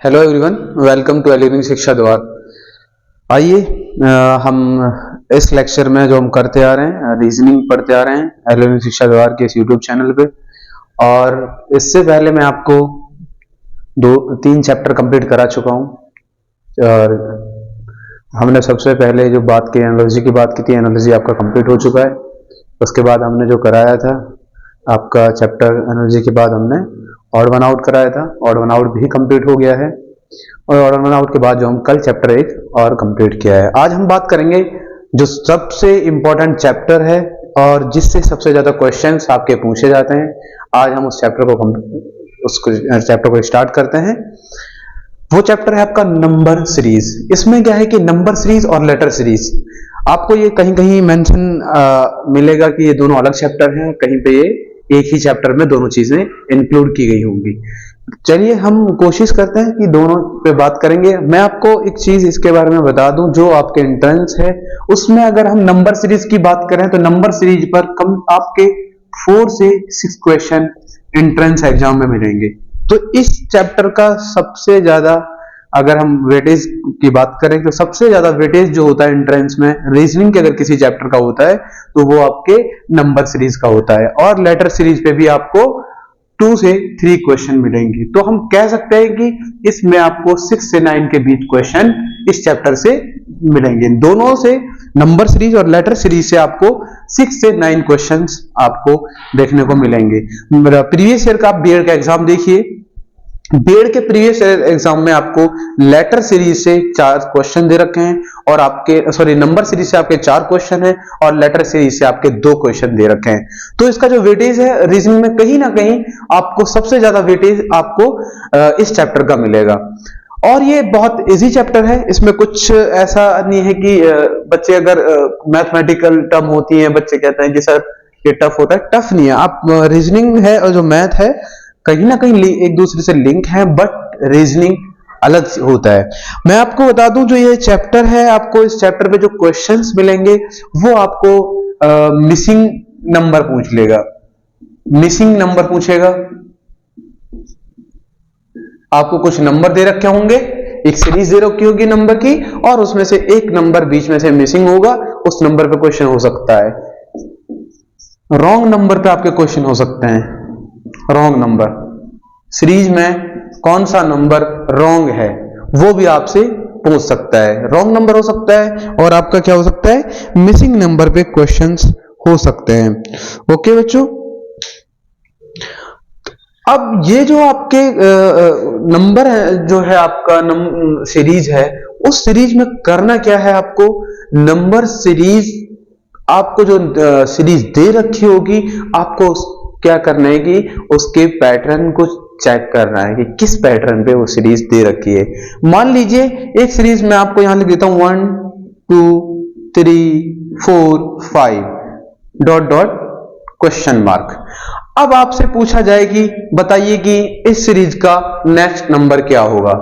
Hello everyone, welcome to एलिविंग शिक्षा द्वार। आइए हम इस लेक्चर में जो हम करते आ रहे हैं रीजनिंग पढ़ते आ रहे हैं एलिविंग शिक्षा द्वार के इस यूट्यूब चैनल पे। और इससे पहले मैं आपको 2-3 चैप्टर कंप्लीट करा चुका हूँ। और हमने सबसे पहले जो बात की एनालॉजी की बात की थी, एनालॉजी आपका कंप्लीट हो चुका है। उसके बाद हमने जो कराया था आपका चैप्टर एनालॉजी के बाद हमने ऑड वन आउट कराया था, ऑड वन आउट भी कंप्लीट हो गया है। और ऑड वन आउट के बाद जो हम कल चैप्टर 1 और कंप्लीट किया है। आज हम बात करेंगे जो सबसे इंपॉर्टेंट चैप्टर है और जिससे सबसे ज्यादा क्वेश्चंस आपके पूछे जाते हैं। आज हम उस चैप्टर को स्टार्ट करते हैं। वो चैप्टर है आपका नंबर सीरीज। इसमें क्या है कि नंबर सीरीज और लेटर सीरीज आपको ये कहीं कहीं मेंशन मिलेगा कि ये दोनों अलग चैप्टर हैं, कहीं पे ये एक ही चैप्टर में दोनों चीजें इंक्लूड की गई होंगी। चलिए हम कोशिश करते हैं कि दोनों पे बात करेंगे। मैं आपको एक चीज इसके बारे में बता दूं, जो आपके एंट्रेंस है उसमें अगर हम नंबर सीरीज की बात करें तो नंबर सीरीज पर कम आपके 4 से 6 क्वेश्चन एंट्रेंस एग्जाम में मिलेंगे। तो इस चैप्टर का सबसे ज्यादा अगर हम वेटेज की बात करें तो सबसे ज्यादा वेटेज जो होता है एंट्रेंस में रीजनिंग के अगर किसी चैप्टर का होता है तो वो आपके नंबर सीरीज का होता है। और लेटर सीरीज पे भी आपको 2 से 3 क्वेश्चन मिलेंगे। तो हम कह सकते हैं कि इसमें आपको 6 से 9 के बीच क्वेश्चन इस चैप्टर से मिलेंगे। दोनों से नंबर सीरीज और लेटर सीरीज से आपको 6 से 9 क्वेश्चंस आपको देखने को मिलेंगे। प्रीवियस ईयर का आप बीएड का एग्जाम देखिए, बीएड के प्रीवियस एग्जाम में आपको लेटर सीरीज से 4 क्वेश्चन दे रखे हैं और आपके नंबर सीरीज से आपके 4 क्वेश्चन हैं और लेटर सीरीज से आपके 2 क्वेश्चन दे रखे हैं। तो इसका जो वेटेज है रीजनिंग में कहीं ना कहीं आपको सबसे ज्यादा वेटेज आपको इस चैप्टर का मिलेगा। और ये बहुत इजी चैप्टर है, इसमें कुछ ऐसा नहीं है कि बच्चे अगर मैथमेटिकल टर्म होती है बच्चे कहते हैं कि सर ये टफ होता है। टफ नहीं है। आप रीजनिंग है और जो मैथ है कहीं ना कहीं एक दूसरे से लिंक है, बट रीजनिंग अलग होता है। मैं आपको बता दूं जो ये चैप्टर है, आपको इस चैप्टर पे जो क्वेश्चंस मिलेंगे वो आपको मिसिंग नंबर पूछ लेगा, मिसिंग नंबर पूछेगा। आपको कुछ नंबर दे रखे होंगे, एक सीरीज दे रखी होगी नंबर की और उसमें से एक नंबर बीच में से मिसिंग होगा, उस नंबर पे क्वेश्चन हो सकता है। रॉन्ग नंबर पे आपके क्वेश्चन हो सकते हैं। रॉन्ग नंबर सीरीज में कौन सा नंबर रॉन्ग है वो भी आपसे पूछ सकता है। रॉन्ग नंबर हो सकता है और आपका क्या हो सकता है, मिसिंग नंबर पे क्वेश्चंस हो सकते हैं। ओके बच्चों, अब ये जो आपके नंबर है जो है आपका सीरीज है, उस सीरीज में करना क्या है, आपको नंबर सीरीज आपको जो सीरीज दे रखी होगी आपको क्या करना है कि उसके पैटर्न को चेक करना है कि किस पैटर्न पे वो सीरीज दे रखी है। मान लीजिए एक सीरीज में आपको यहां लिख देता हूं 1 2 3 4 5 डॉट डॉट क्वेश्चन मार्क। अब आपसे पूछा जाए कि बताइए कि इस सीरीज का नेक्स्ट नंबर क्या होगा।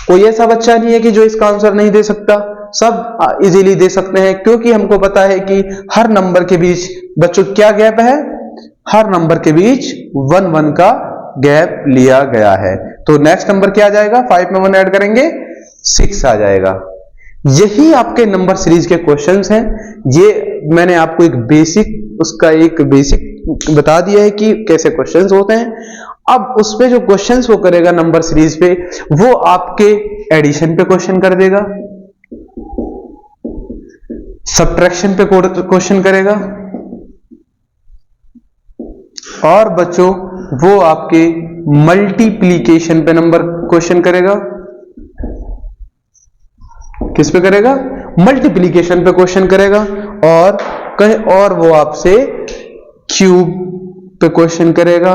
कोई ऐसा बच्चा नहीं है कि जो इसका आंसर नहीं दे सकता, सब इजीली दे सकते हैं, क्योंकि हमको पता है कि हर नंबर के बीच बच्चों क्या गैप है, हर नंबर के बीच 1 1 का गैप लिया गया है। तो नेक्स्ट नंबर क्या आ जाएगा, 5 में 1 ऐड करेंगे 6 आ जाएगा। यही आपके नंबर सीरीज के क्वेश्चंस हैं। ये मैंने आपको एक बेसिक बता दिया है कि कैसे क्वेश्चंस होते हैं। अब उस पे जो क्वेश्चंस वो करेगा नंबर सीरीज पे, वो आपके एडिशन पे क्वेश्चन कर देगा, सब्ट्रैक्शन पे क्वेश्चन करेगा और बच्चों वो आपके मल्टीप्लिकेशन पे नंबर क्वेश्चन करेगा। किस पे करेगा, मल्टीप्लिकेशन पे क्वेश्चन करेगा। और कहीं और वो आपसे क्यूब पे क्वेश्चन करेगा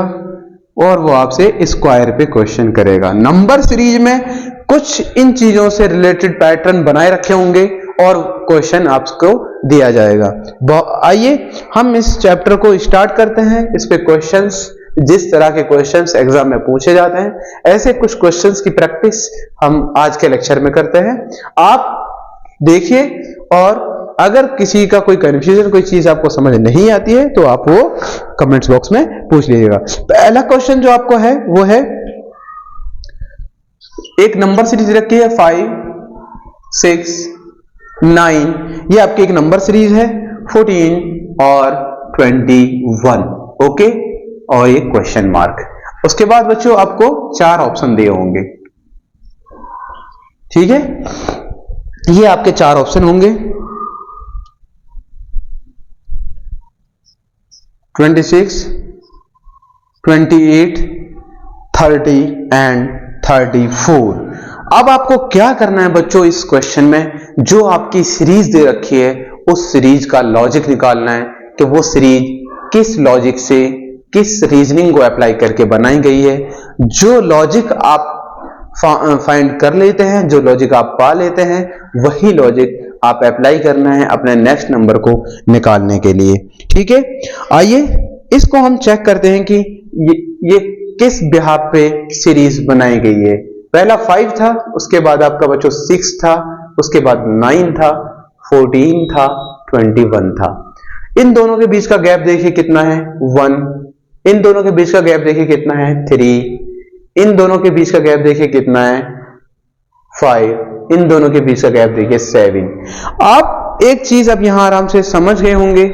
और वो आपसे स्क्वायर पे क्वेश्चन करेगा। नंबर सीरीज में कुछ इन चीजों से रिलेटेड पैटर्न बनाए रखे होंगे और क्वेश्चन आपको दिया जाएगा। आइए हम इस चैप्टर को स्टार्ट करते हैं। इस पे क्वेश्चंस, जिस तरह के क्वेश्चंस एग्जाम में पूछे जाते हैं, ऐसे कुछ क्वेश्चंस की प्रैक्टिस हम आज के लेक्चर में करते हैं। आप देखिए और अगर किसी का कोई कंफ्यूजन, कोई चीज आपको समझ नहीं आती है तो आप वो कमेंट्स बॉक्स में पूछ लीजिएगा। पहला क्वेश्चन जो आपको है वो है एक नंबर सीरीज रखी है 5, 6, 9, ये आपकी एक नंबर सीरीज है, 14 और 21। ओके, और ये क्वेश्चन मार्क। उसके बाद बच्चों आपको 4 ऑप्शन दिए होंगे, ठीक है, ये आपके 4 ऑप्शन होंगे, 26, 28, 30 एंड 34। अब आपको क्या करना है बच्चों इस क्वेश्चन में, जो आपकी सीरीज दे रखी है उस सीरीज का लॉजिक निकालना है कि वो सीरीज किस लॉजिक से, किस रीजनिंग को अप्लाई करके बनाई गई है। जो लॉजिक आप फाइंड कर लेते हैं, जो लॉजिक आप पा लेते हैं, वही लॉजिक आप अप्लाई करना है अपने नेक्स्ट नंबर को निकालने के लिए, ठीक है। आइए इसको हम चेक करते हैं कि ये किस बिहाफ पे सीरीज बनाई गई है। पहला 5 था, उसके बाद आपका बच्चों 6 था, उसके बाद 9 था, 14 था, 21 था। इन दोनों के बीच का गैप देखिए कितना है, 1। इन दोनों के बीच का गैप देखिए कितना है, 3। इन दोनों के बीच का गैप देखिए कितना है, 5। इन दोनों के बीच का गैप देखिए 7। आप एक चीज अब यहां आराम से समझ गए होंगे,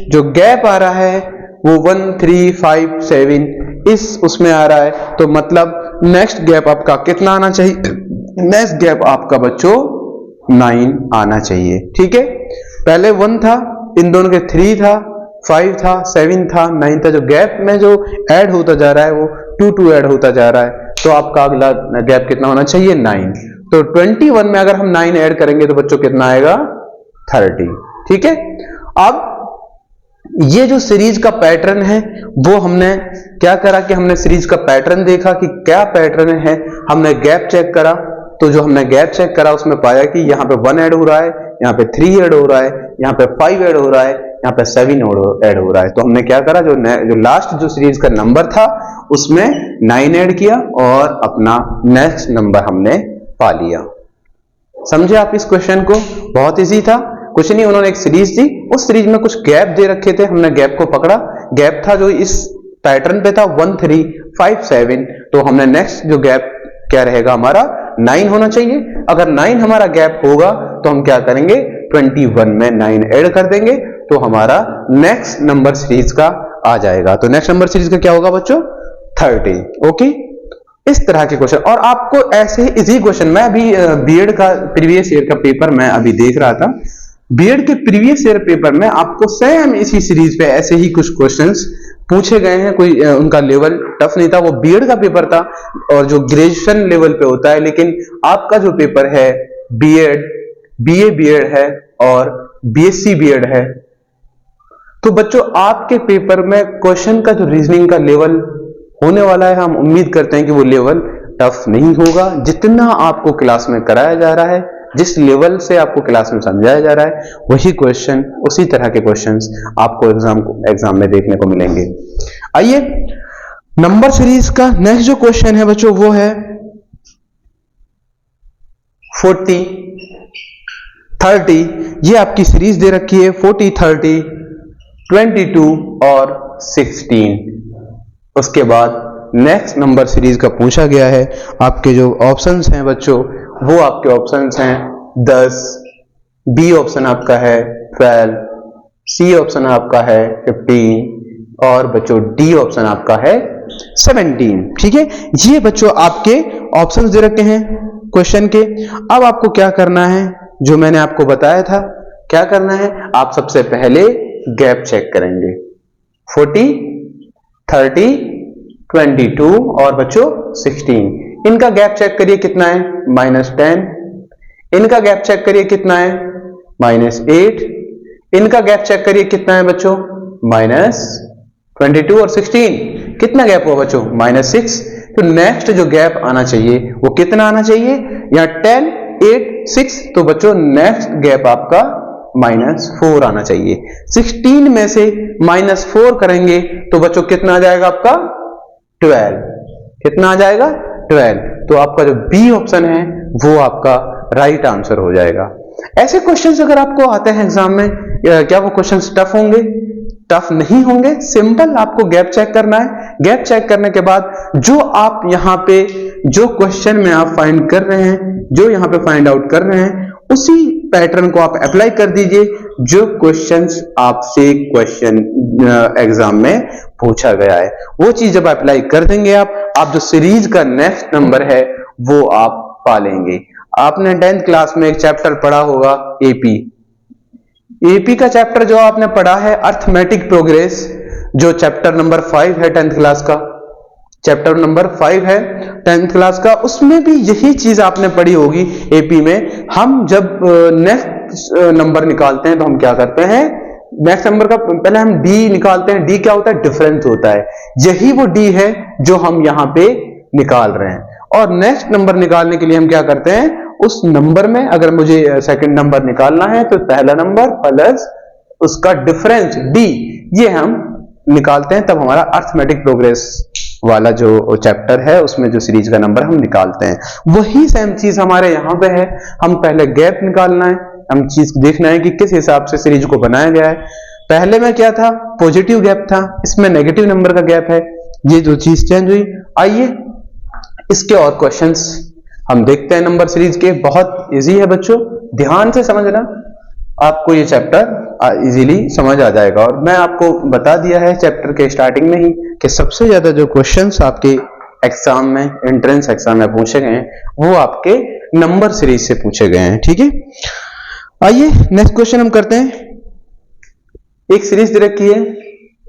जो गैप आ रहा है वो 1, 3, 5, 7 इस उसमें आ रहा है, तो मतलब नेक्स्ट गैप आपका कितना आना चाहिए, नेक्स्ट गैप आपका बच्चों 9 आना चाहिए, ठीक है। पहले 1 था, इन दोनों के 3 था, 5 था, 7 था, 9 था। जो गैप में जो ऐड होता जा रहा है वो 2 ऐड होता जा रहा है, तो आपका अगला गैप कितना होना चाहिए, 9। तो 21 में अगर हम 9 ऐड करेंगे तो बच्चों कितना आएगा, 30, ठीक है। अब ये जो सीरीज का पैटर्न है वो हमने क्या करा कि हमने सीरीज का पैटर्न देखा कि क्या पैटर्न है, हमने गैप चेक करा। तो जो हमने गैप चेक करा उसमें पाया कि यहाँ पे 1 ऐड हो रहा है, यहाँ पे 3 ऐड हो रहा है, यहाँ पे 5 ऐड हो रहा है, यहाँ पे 7 ऐड हो रहा है। तो हमने क्या करा, जो लास्ट जो सीरीज का नंबर था उसमें 9 ऐड किया और अपना नेक्स्ट नंबर हमने पा लिया। समझे आप इस क्वेश्चन को, बहुत इजी था। कुछ नहीं, उन्होंने एक सीरीज दी, उस सीरीज में कुछ गैप दे रखे थे, हमने गैप को पकड़ा। गैप था जो इस पैटर्न पे था 1, 3, 5, 7, तो हमने नेक्स्ट जो गैप क्या रहेगा हमारा 9 होना चाहिए। अगर 9 हमारा गैप होगा तो हम क्या करेंगे, 21 में 9 ऐड कर देंगे तो हमारा नेक्स्ट नंबर सीरीज का आ जाएगा। तो नेक्स्ट नंबर सीरीज का क्या होगा बच्चों, 30। ओके, इस तरह के क्वेश्चन। और आपको ऐसे ही इजी क्वेश्चन, मैं अभी बीएड का प्रीवियस ईयर का पेपर मैं अभी देख रहा था, बीएड के प्रीवियस ईयर पेपर में आपको सेम इसी सीरीज पे ऐसे ही कुछ क्वेश्चंस पूछे गए हैं। कोई उनका लेवल टफ नहीं था, वो बीएड का पेपर था और जो ग्रेजुएशन लेवल पे होता है। लेकिन आपका जो पेपर है बीएड, बीए बीएड है और बीएससी बीएड है, तो बच्चों आपके पेपर में क्वेश्चन का जो रीजनिंग का लेवल होने वाला है, हम उम्मीद करते हैं कि वो लेवल टफ नहीं होगा। जितना आपको क्लास में कराया जा रहा है, जिस लेवल से आपको क्लास में समझाया जा रहा है, वही क्वेश्चन, उसी तरह के क्वेश्चंस आपको एग्जाम में देखने को मिलेंगे। आइए नंबर सीरीज का नेक्स्ट जो क्वेश्चन है बच्चों वो है 40, 30। ये आपकी सीरीज दे रखी है 40, 30, 22 और 16। उसके बाद नेक्स्ट नंबर सीरीज का पूछा गया है। आपके जो ऑप्शंस हैं बच्चों वो आपके ऑप्शंस हैं 10, बी ऑप्शन आपका है 12, सी ऑप्शन आपका है 15 और बच्चों डी ऑप्शन आपका है 17। ठीक है, ये बच्चों आपके ऑप्शंस दे रखे हैं क्वेश्चन के। अब आपको क्या करना है, जो मैंने आपको बताया था, क्या करना है, आप सबसे पहले गैप चेक करेंगे। 40, 30, 22 और बच्चों 16। इनका गैप चेक करिए कितना है, -10। इनका गैप चेक करिए कितना है, -8। इनका गैप चेक करिए कितना है बच्चों, -22 और 16। कितना गैप हुआ बच्चों, -6। तो नेक्स्ट जो गैप आना चाहिए वो कितना आना चाहिए, यहाँ 10, 8, 6। तो बच्चों नेक्स्ट गैप आपका -4 आना चाहिए। 16 में से -4 करेंगे तो बच्चों कितना आ जाएगा आपका, 12। कितना आ जाएगा, 12। तो आपका जो बी ऑप्शन है वो आपका राइट आंसर हो जाएगा। ऐसे क्वेश्चंस अगर आपको आते हैं एग्जाम में, क्या वो क्वेश्चंस टफ होंगे? टफ नहीं होंगे। सिंपल आपको गैप चेक करना है गैप चेक करने के बाद जो आप यहाँ पे जो क्वेश्चन में आप फाइंड कर रहे हैं, जो यहाँ पे फाइंड आउट कर रहे हैं, उसी पैटर्न को आप अप्लाई कर दीजिए जो क्वेश्चंस आपसे क्वेश्चन एग्जाम में पूछा गया है। वो चीज जब अप्लाई कर देंगे आप जो सीरीज का नेक्स्ट नंबर है वो आप पा लेंगे। आपने 10th क्लास में एक चैप्टर पढ़ा होगा एपी का चैप्टर जो आपने पढ़ा है अर्थमेटिक प्रोग्रेस, जो चैप्टर नंबर 5 है 10th क्लास का, चैप्टर नंबर 5 है 10th क्लास का, उसमें भी यही चीज आपने पढ़ी होगी। एपी में हम जब नेक्स्ट नंबर निकालते हैं तो हम क्या करते हैं, नेक्स्ट नंबर का पहले हम डी निकालते हैं। डी क्या होता है, डिफरेंस होता है। यही वो डी है जो हम यहां पे निकाल रहे हैं। और नेक्स्ट नंबर निकालने के लिए हम क्या करते हैं, उस नंबर में अगर मुझे सेकंड नंबर निकालना है तो पहला नंबर प्लस उसका डिफरेंस डी, ये हम निकालते हैं। तब हमारा अर्थमेटिक प्रोग्रेस वाला जो चैप्टर है उसमें जो सीरीज का नंबर हम निकालते हैं, वही सेम चीज हमारे यहाँ पे है। हम पहले गैप निकालना है, हम चीज देखना है कि किस हिसाब से सीरीज को बनाया गया है। पहले में क्या था, पॉजिटिव गैप था, इसमें नेगेटिव नंबर का गैप है। ये जो चीज चेंज हुई। आइए इसके और क्वेश्चंस हम देखते हैं नंबर सीरीज के। बहुत इजी है बच्चों, ध्यान से समझना, आपको ये चैप्टर इजीली समझ आ जाएगा। और मैं आपको बता दिया है चैप्टर के स्टार्टिंग में ही कि सबसे ज्यादा जो क्वेश्चंस आपके एग्जाम में, एंट्रेंस एग्जाम में पूछे गए हैं वो आपके नंबर सीरीज से पूछे गए हैं। ठीक है, आइए नेक्स्ट क्वेश्चन हम करते हैं। एक सीरीज दे रखी है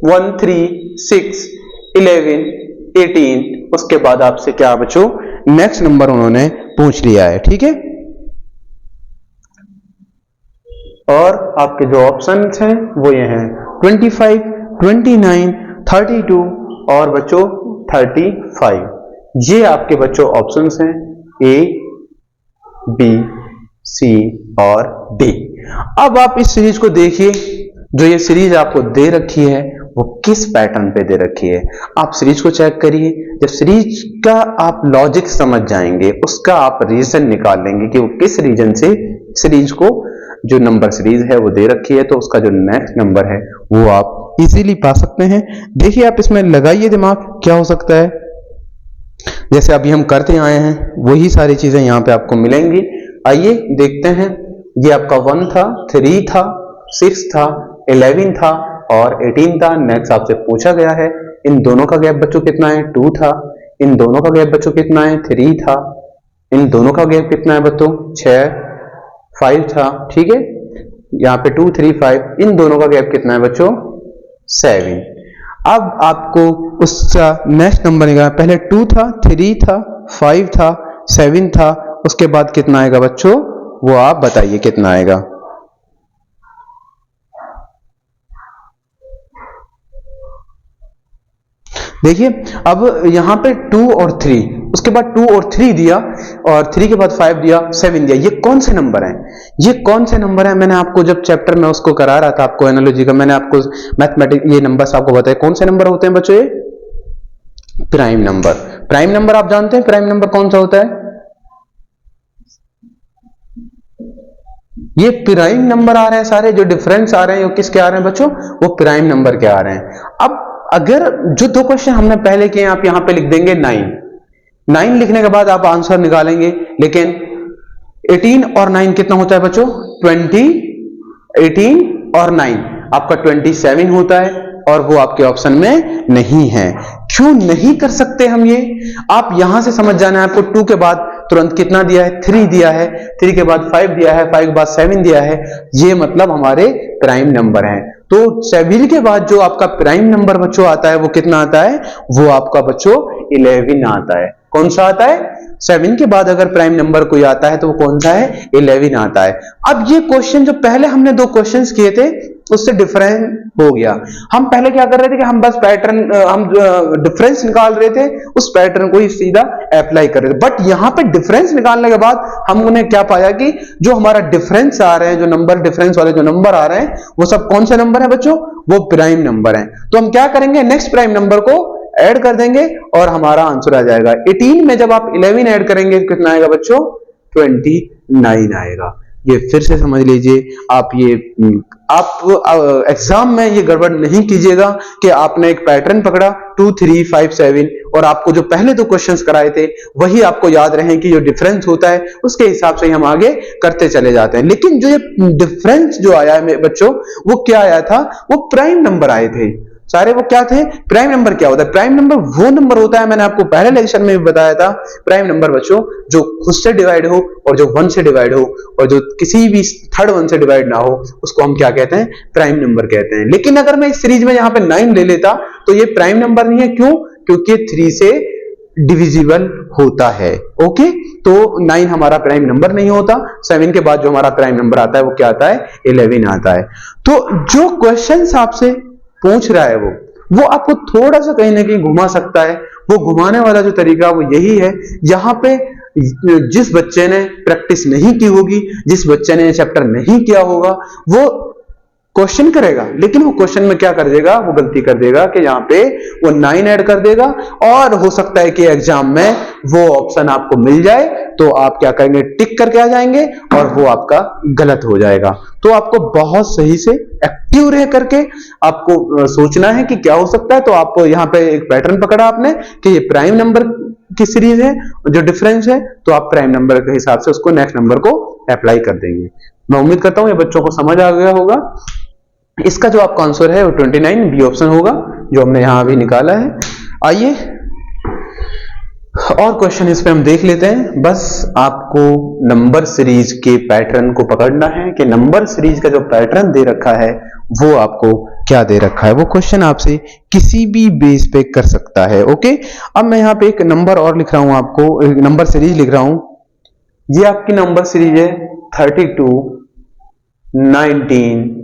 1, 3, 6, 11, 18, उसके बाद आपसे क्या बच्चों नेक्स्ट नंबर उन्होंने पूछ लिया है। ठीक है, और आपके जो ऑप्शंस हैं वो ये हैं 25, 29, 32 और बच्चों 35। ये आपके बच्चों ऑप्शंस हैं ए, बी, सी और डी। अब आप इस सीरीज को देखिए, जो ये सीरीज आपको दे रखी है वो किस पैटर्न पे दे रखी है। आप सीरीज को चेक करिए। जब सीरीज का आप लॉजिक समझ जाएंगे, उसका आप रीजन निकाल लेंगे कि वो किस रीजन से सीरीज को जो नंबर सीरीज है वो दे रखी है, तो उसका जो नेक्स्ट नंबर है वो आप इजीली पा सकते हैं। देखिए आप इसमें लगाइए दिमाग, क्या हो सकता है। जैसे अभी हम करते आए हैं वही सारी चीजें यहां पे आपको मिलेंगी। आइए देखते हैं। ये आपका 1 था, 3 था, 6 था, 11 था और 18 था। नेक्स्ट आपसे पूछा गया है इन दोनों का गैप बच्चों कितना है, 2 था। इन दोनों का गैप बच्चों कितना है, 3 था। इन दोनों का गैप कितना है बच्चों, 6, 5 था। ठीक है, यहाँ पे 2, 3, 5। इन दोनों का गैप कितना है बच्चों, 7। अब आपको उसका नेक्स्ट नंबर निकालना। पहले 2 था, 3 था, 5 था, 7 था, उसके बाद कितना आएगा बच्चों, वो आप बताइए कितना आएगा। देखिए अब यहां पे 2 और 3, उसके बाद 2 और 3 दिया और 3 के बाद 5 दिया, 7 दिया। ये कौन से नंबर हैं, ये कौन से नंबर हैं। मैंने आपको जब चैप्टर में उसको करा रहा था आपको एनालॉजी का, मैंने आपको मैथमेटिक्स ये नंबर्स आपको बताए कौन से नंबर होते हैं बच्चों, ये प्राइम नंबर। प्राइम नंबर आप जानते हैं प्राइम नंबर कौन सा होता है, ये प्राइम नंबर आ रहे हैं सारे, जो डिफरेंस आ रहे हैं वो किसके आ रहे हैं बच्चों, वो प्राइम नंबर के आ रहे हैं। अब अगर जो 2 क्वेश्चन हमने पहले किए आप यहां पे लिख देंगे 9 लिखने के बाद आप आंसर निकालेंगे। लेकिन 18 और 9 कितना होता है बच्चों, 20, 18 और 9 आपका 27 होता है और वो आपके ऑप्शन में नहीं है। क्यों नहीं कर सकते हम ये, आप यहां से समझ जाना है। आपको 2 के बाद तुरंत कितना दिया है, 3 दिया है, 3 के बाद 5 दिया है, 5 के बाद 7 दिया है, ये मतलब हमारे प्राइम नंबर हैं। तो 7 के बाद जो आपका प्राइम नंबर बच्चों आता है वो कितना आता है, वो आपका बच्चों 11 आता है। कौन सा आता है, 7 के बाद अगर प्राइम नंबर कोई आता है तो वो कौन सा है, 11 आता है। अब ये क्वेश्चन जो पहले हमने 2 क्वेश्चंस किए थे उससे डिफरेंट हो गया। हम पहले क्या कर रहे थे कि हम बस पैटर्न, हम डिफरेंस निकाल रहे थे, उस पैटर्न को ही सीधा अप्लाई कर रहे थे। बट यहां पे डिफरेंस निकालने के बाद हमने क्या पाया कि जो हमारा डिफरेंस आ रहे हैं, जो नंबर डिफरेंस वाले जो नंबर आ रहे हैं वो सब कौन से नंबर है बच्चों, वो प्राइम नंबर है। तो हम क्या करेंगे, नेक्स्ट प्राइम नंबर को ऐड कर देंगे और हमारा आंसर आ जाएगा। 18 में जब आप 11 ऐड करेंगे कितना आएगा बच्चों, 29 आएगा। ये फिर से समझ लीजिए। आप एग्जाम में ये गड़बड़ नहीं कीजिएगा कि आपने एक पैटर्न पकड़ा 2 3 5 7 और आपको जो पहले दो क्वेश्चंस कराए थे वही आपको याद रहे कि जो डिफरेंस होता है उसके हिसाब से ही हम आगे करते चले जाते हैं। लेकिन जो ये डिफरेंस जो आया है मेरे बच्चों, वो क्या आया था? वो प्राइम नंबर आए थे सारे। वो क्या थे? Prime number. क्या होता है प्राइम नंबर? वो नंबर होता है, मैंने आपको पहले लेक्चर में भी बताया था, प्राइम नंबर बच्चों जो खुद से डिवाइड हो और जो 1 से डिवाइड हो और जो किसी भी थर्ड 1 से डिवाइड ना हो, उसको हम क्या कहते हैं? प्राइम नंबर कहते हैं। लेकिन अगर मैं इस सीरीज में यहां पे 9 ले लेता तो ये प्राइम नंबर नहीं है। क्यों? क्योंकि 3 से डिविजिबल होता है। ओके, तो 9 हमारा प्राइम नंबर नहीं होता। 7 के बाद जो हमारा प्राइम नंबर आता है वो क्या आता है? 11 आता है। तो जो क्वेश्चन आपसे पूछ रहा है वो आपको थोड़ा सा कहीं ना कहीं घुमा सकता है। वो घुमाने वाला जो तरीका वो यही है, जहां पे जिस बच्चे ने प्रैक्टिस नहीं की होगी, जिस बच्चे ने चैप्टर नहीं किया होगा, वो क्वेश्चन करेगा, लेकिन वो क्वेश्चन में क्या कर देगा? वो गलती कर देगा कि यहाँ पे वो 9 ऐड कर देगा और हो सकता है कि एग्जाम में वो ऑप्शन आपको मिल जाए तो आप क्या करेंगे? टिक करके आ जाएंगे और वो आपका गलत हो जाएगा। तो आपको बहुत सही से एक्टिव रह करके आपको सोचना है कि क्या हो सकता है। तो आपको यहाँ पे एक पैटर्न पकड़ा आपने कि ये प्राइम नंबर की सीरीज है, जो डिफरेंस है, तो आप प्राइम नंबर के हिसाब से उसको नेक्स्ट नंबर को अप्लाई कर देंगे। मैं उम्मीद करता हूं ये बच्चों को समझ आ गया होगा। इसका जो आपका आंसर है वो 29 बी ऑप्शन होगा, जो हमने यहां अभी निकाला है। आइए और क्वेश्चन इस पे हम देख लेते हैं। बस आपको नंबर सीरीज के पैटर्न को पकड़ना है कि नंबर सीरीज का जो पैटर्न दे रखा है वो आपको क्या दे रखा है। वो क्वेश्चन आपसे किसी भी बेस पे कर सकता है। ओके, अब मैं यहाँ पे एक नंबर और लिख रहा हूं, आपको एक नंबर सीरीज लिख रहा हूं। ये आपकी नंबर सीरीज है 32, 19,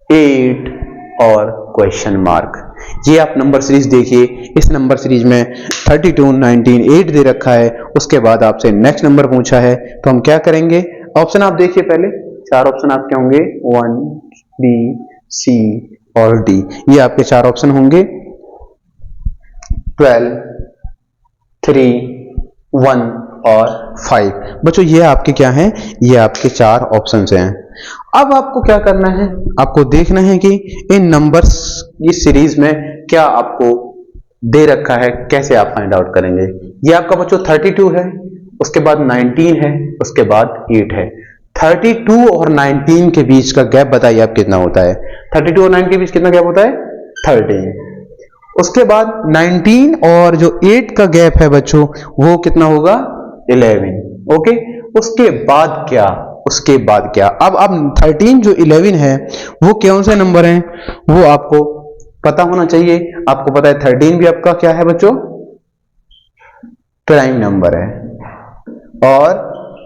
8 और क्वेश्चन मार्क। ये आप नंबर सीरीज देखिए। इस नंबर सीरीज में 32, 19, 8 दे रखा है। उसके बाद आपसे नेक्स्ट नंबर पूछा है, तो हम क्या करेंगे? ऑप्शन आप देखिए पहले, 4 ऑप्शन आपके होंगे 1, B, C और D। ये आपके 4 ऑप्शन होंगे 12, 3, 1 और 5। बच्चों ये आपके क्या हैं? ये आपके 4 ऑप्शन हैं। अब आपको क्या करना है? आपको देखना है कि इन नंबर्स की सीरीज में क्या आपको दे रखा है, कैसे आप फाइंड आउट करेंगे। ये आपका बच्चों 32 है, उसके बाद 19 है, उसके बाद 8 है। 32 और 19 के बीच का गैप बताइए आप कितना होता है? 32 और 9 के बीच कितना गैप होता है? 13। उसके बाद 19 और जो 8 का गैप है बच्चों वो कितना होगा? 11। ओके, उसके बाद क्या? उसके बाद क्या? अब 13 जो 11 है वो कौन से नंबर हैं वो आपको पता होना चाहिए। आपको पता है 13 भी आपका क्या है बच्चों? प्राइम नंबर है। और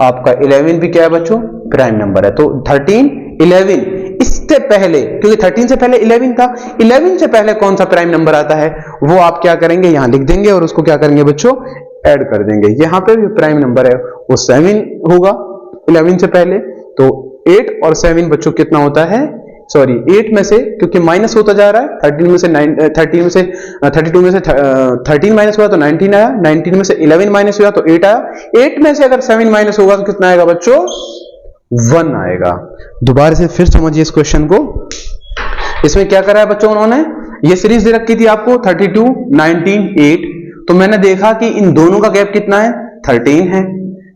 आपका 11 भी क्या है बच्चों? प्राइम नंबर है। तो 13, 11, इससे पहले, क्योंकि 13 से पहले 11 था, 11 से पहले कौन सा प्राइम नंबर आता है वो आप क्या करेंगे? यहां लिख देंगे और उसको क्या करेंगे बच्चों? ऐड कर देंगे। यहां पे भी प्राइम नंबर है वो 7 होगा 11 से पहले। तो 8 और 7 बच्चों कितना होता है? सॉरी 8 में से, क्योंकि माइनस होता जा रहा है, 13 में से 13 में से 32 में से 13 माइनस हुआ तो 19 आया, 19 में से 11 माइनस हुआ तो 8 आया, 8 में से अगर 7 माइनस होगा तो कितना आएगा बच्चों? 1 आएगा। दोबारा से फिर समझिए इस क्वेश्चन को। इसमें क्या करा है बच्चों उन्होंने? ये सीरीज दे रखी थी आपको 32, 19, 8। तो मैंने देखा कि इन दोनों का गैप कितना है? 13 है।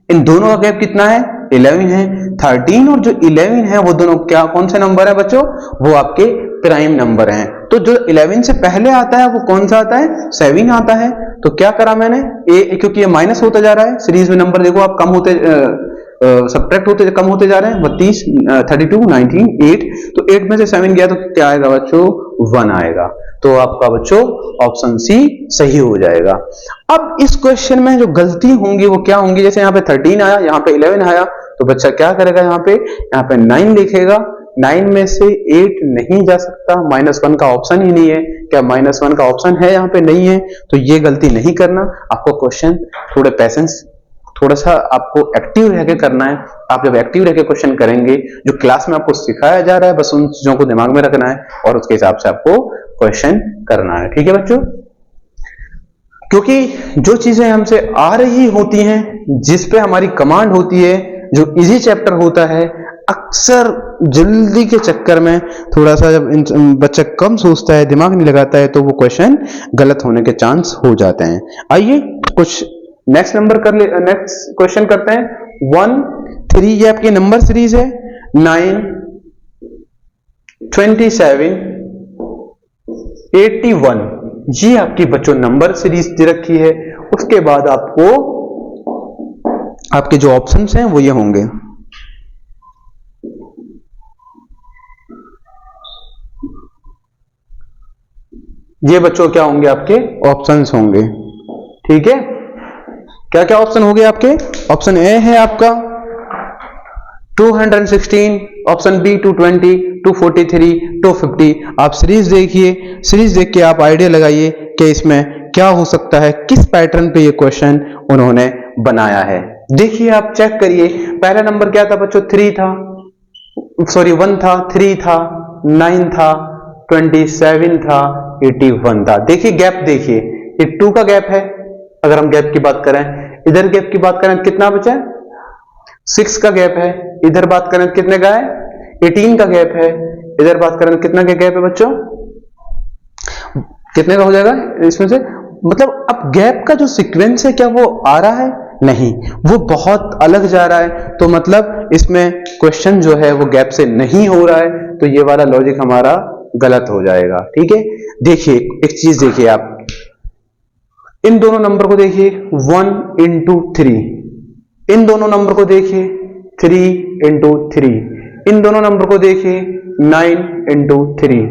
इन दोनों का गैप कितना है? 11 है। 13 और जो 11 है वो दोनों क्या, कौन से नंबर है बच्चों? वो आपके प्राइम नंबर हैं। तो जो 11 से पहले आता है वो कौन सा आता है? 7 आता है। तो क्या करा मैंने? क्योंकि ये माइनस होता जा रहा है सीरीज में, नंबर देखो आप कम होते सब्ट्रैक्ट होते कम होते जा रहे हैं। 32, 32, 19, 8। तो 8 में से 7 गया तो क्या आएगा बच्चों? 1 आएगा। तो आपका बच्चों ऑप्शन सी सही हो जाएगा। अब इस क्वेश्चन में जो गलती होंगी वो क्या होंगी? जैसे यहाँ पे 13 आया, यहाँ पे 11 आया, तो बच्चा क्या करेगा? यहाँ पे 9 लिखेगा। 9 में से 8 नहीं जा सकता, -1 का ऑप्शन ही नहीं है। क्या -1 का ऑप्शन है? यहाँ पे नहीं है। तो ये गलती नहीं करना। आपको क्वेश्चन थोड़े पैसेंस, थोड़ा सा आपको एक्टिव रह के करना है। आप जब एक्टिव रह के क्वेश्चन करेंगे, जो क्लास में आपको सिखाया जा रहा है बस उन चीजों को दिमाग में रखना है और उसके हिसाब से आपको क्वेश्चन करना है। ठीक है बच्चों? क्योंकि जो चीजें हमसे आ रही होती हैं, जिस पे हमारी कमांड होती है, जो इजी चैप्टर होता है, अक्सर जल्दी के चक्कर में थोड़ा सा जब बच्चा कम सोचता है, दिमाग नहीं लगाता है, तो वो क्वेश्चन गलत होने के चांस हो जाते हैं। आइए कुछ नेक्स्ट क्वेश्चन करते हैं। 1, 3 ये आपकी नंबर सीरीज है, 9, 27, 81 ये आपकी बच्चों नंबर सीरीज दे रखी है। उसके बाद आपको आपके जो ऑप्शंस हैं वो ये होंगे, ये बच्चों क्या होंगे, आपके ऑप्शंस होंगे। ठीक है, क्या क्या ऑप्शन हो गए आपके? ऑप्शन ए है आपका 216, ऑप्शन बी 220, 243, 250। आप सीरीज देखिए, सीरीज देख के आप आइडिया लगाइए कि इसमें क्या हो सकता है, किस पैटर्न पे ये क्वेश्चन उन्होंने बनाया है। देखिए आप चेक करिए, पहला नंबर क्या था बच्चों? 3 था, सॉरी 1 था, 3 था, 9 था, 27 था, 81 था। देखिए गैप, देखिए ये 2 का गैप है। अगर हम गैप की बात करें, इधर गैप की बात करें कितना बचा? 6 का गैप है। इधर बात करें कितने का है? 18 का गैप है। इधर बात करें कितना का गैप है बच्चों? कितने का हो जाएगा इसमें से? मतलब अब गैप का जो सीक्वेंस है क्या वो आ रहा है? नहीं, वो बहुत अलग जा रहा है। तो मतलब इसमें क्वेश्चन जो है वो गैप से नहीं हो रहा है, तो ये वाला लॉजिक हमारा गलत हो जाएगा। ठीक है, देखिए एक चीज देखिए आप, इन दोनों नंबर को देखिए, 1 into 3, इन दोनों नंबर को देखिए 3 into 3, इन दोनों नंबर को देखिए 9 into 3,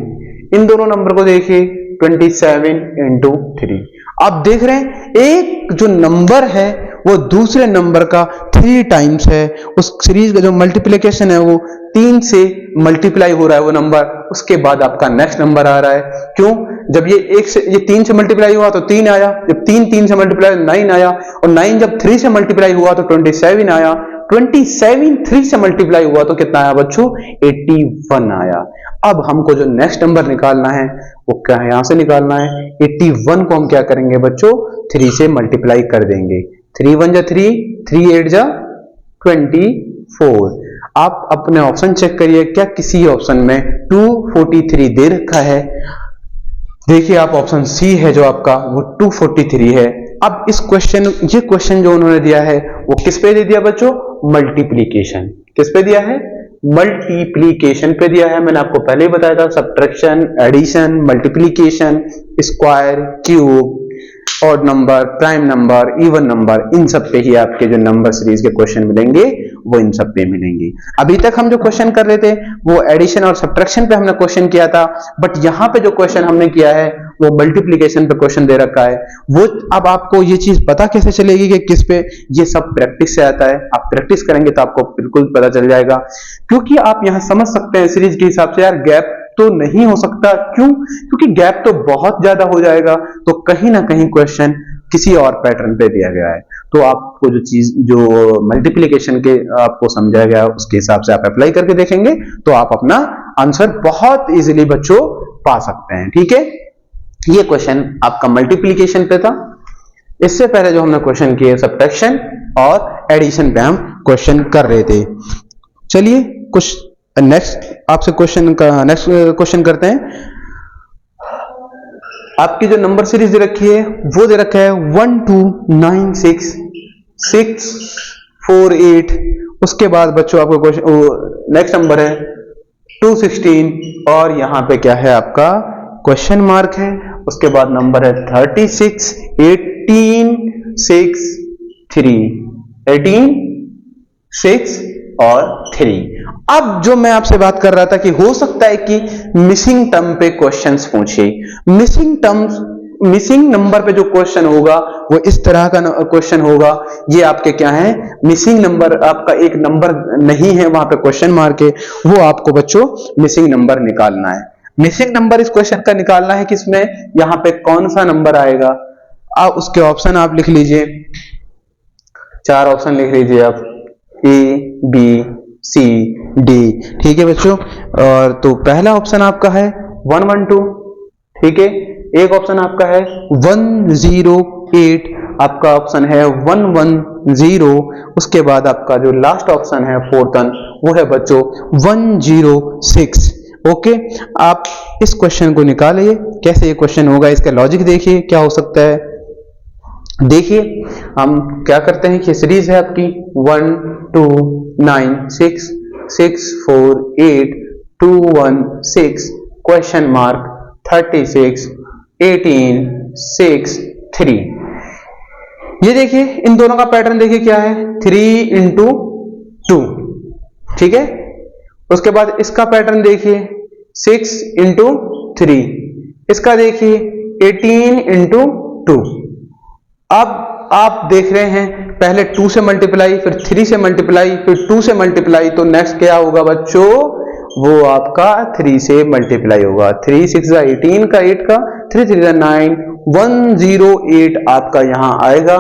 इन दोनों नंबर को देखिए 27 into 3। आप देख रहे हैं एक जो नंबर है वो दूसरे नंबर का 3 टाइम्स है। उस सीरीज का जो मल्टीप्लिकेशन है वो 3 से मल्टीप्लाई हो रहा है वो नंबर, उसके बाद आपका नेक्स्ट नंबर आ रहा है। क्यों? जब ये 3 से मल्टीप्लाई हुआ तो 3 आया, जब 3 से मल्टीप्लाई 9 आया, और 9 जब 3 से मल्टीप्लाई हुआ तो 27 आया, 27 3 से मल्टीप्लाई हुआ तो कितना आया बच्चों? 81 आया। अब हमको जो नेक्स्ट नंबर निकालना है वो क्या है? यहां से निकालना है। 81 को हम क्या करेंगे बच्चों? 3 से मल्टीप्लाई कर देंगे। 3 1 जा 3, 3 8 जा 24। आप अपने ऑप्शन चेक करिए, क्या किसी ऑप्शन में 243 दे रखा है? देखिए आप ऑप्शन सी है जो आपका, वो 243 है। अब ये क्वेश्चन जो उन्होंने दिया है वो किस पे दे दिया बच्चों? मल्टीप्लीकेशन। किस पे दिया है? मल्टीप्लीकेशन पे दिया है। मैंने आपको पहले ही बताया था, subtraction, addition, multiplication, square, cube, odd number, prime number, even number, इन सब पे ही आपके जो नंबर सीरीज के क्वेश्चन मिलेंगे वो इन सब पे मिलेंगे। अभी तक हम जो क्वेश्चन कर रहे थे वो एडिशन और सब्ट्रैक्शन पे हमने क्वेश्चन किया था, बट यहाँ पे जो क्वेश्चन हमने किया है वो मल्टीप्लिकेशन पे क्वेश्चन दे रखा है। वो अब आपको ये चीज पता कैसे चलेगी कि किस पे? ये सब प्रैक्टिस से आता है। आप प्रैक्टिस करेंगे तो आपको बिल्कुल पता चल जाएगा, क्योंकि आप यहाँ समझ सकते हैं सीरीज के हिसाब से, यार गैप तो नहीं हो सकता। क्यों? क्योंकि गैप तो बहुत ज्यादा हो जाएगा, तो कहीं ना कहीं क्वेश्चन किसी और पैटर्न पे दिया गया है। तो आपको जो मल्टीप्लिकेशन के आपको समझाया गया उसके हिसाब से आप अप्लाई करके देखेंगे तो आप अपना आंसर बहुत इजीली बच्चों पा सकते हैं। ठीक है, ये क्वेश्चन आपका मल्टीप्लिकेशन पे था। इससे पहले जो हमने क्वेश्चन किए सब्ट्रैक्शन और एडिशन पे हम क्वेश्चन कर रहे थे। चलिए कुछ नेक्स्ट क्वेश्चन करते हैं। आपकी जो नंबर सीरीज दे रखी है वो दे रखा है 1 2 9 6 6 4 8। उसके बाद बच्चों आपको क्वेश्चन नेक्स्ट नंबर है 216, और यहां पे क्या है आपका? क्वेश्चन मार्क है। उसके बाद नंबर है 36, 18 6 3, 18 6 और 3। अब जो मैं आपसे बात कर रहा था कि हो सकता है कि मिसिंग टर्म पे क्वेश्चंस पूछे। मिसिंग नंबर पे जो क्वेश्चन होगा वो इस तरह का क्वेश्चन होगा। ये आपके क्या है? मिसिंग नंबर, आपका एक नंबर नहीं है वहां पे क्वेश्चन मार्क है, वो आपको बच्चों मिसिंग नंबर निकालना है। मिसिंग नंबर इस क्वेश्चन का निकालना है किसमें? यहां पे कौन सा नंबर आएगा? आप उसके ऑप्शन आप लिख लीजिए, 4 ऑप्शन लिख लीजिए आप, ए बी सी डी। ठीक है बच्चों, और तो पहला ऑप्शन आपका है 112। ठीक है, एक ऑप्शन आपका है 108, आपका ऑप्शन है 110, उसके बाद आपका जो लास्ट ऑप्शन है फोर्थ वन वो है बच्चों 106। ओके, आप इस क्वेश्चन को निकालिए, कैसे ये क्वेश्चन होगा, इसका लॉजिक देखिए क्या हो सकता है। देखिए हम क्या करते हैं कि सीरीज है आपकी 1 2 9 6 6 4 8 2 1 6 क्वेश्चन मार्क 36 18 6 3। ये देखिए इन दोनों का पैटर्न देखिए क्या है, 3 into 2, ठीक है। उसके बाद इसका पैटर्न देखिए 6 into 3, इसका देखिए 18 into 2। अब आप देख रहे हैं पहले 2 से मल्टीप्लाई, फिर 3 से मल्टीप्लाई, फिर 2 से मल्टीप्लाई, तो नेक्स्ट क्या होगा बच्चों, वो आपका 3 से मल्टीप्लाई होगा। 3 6 18 का 8 का 3 3 9 108 आपका यहां आएगा।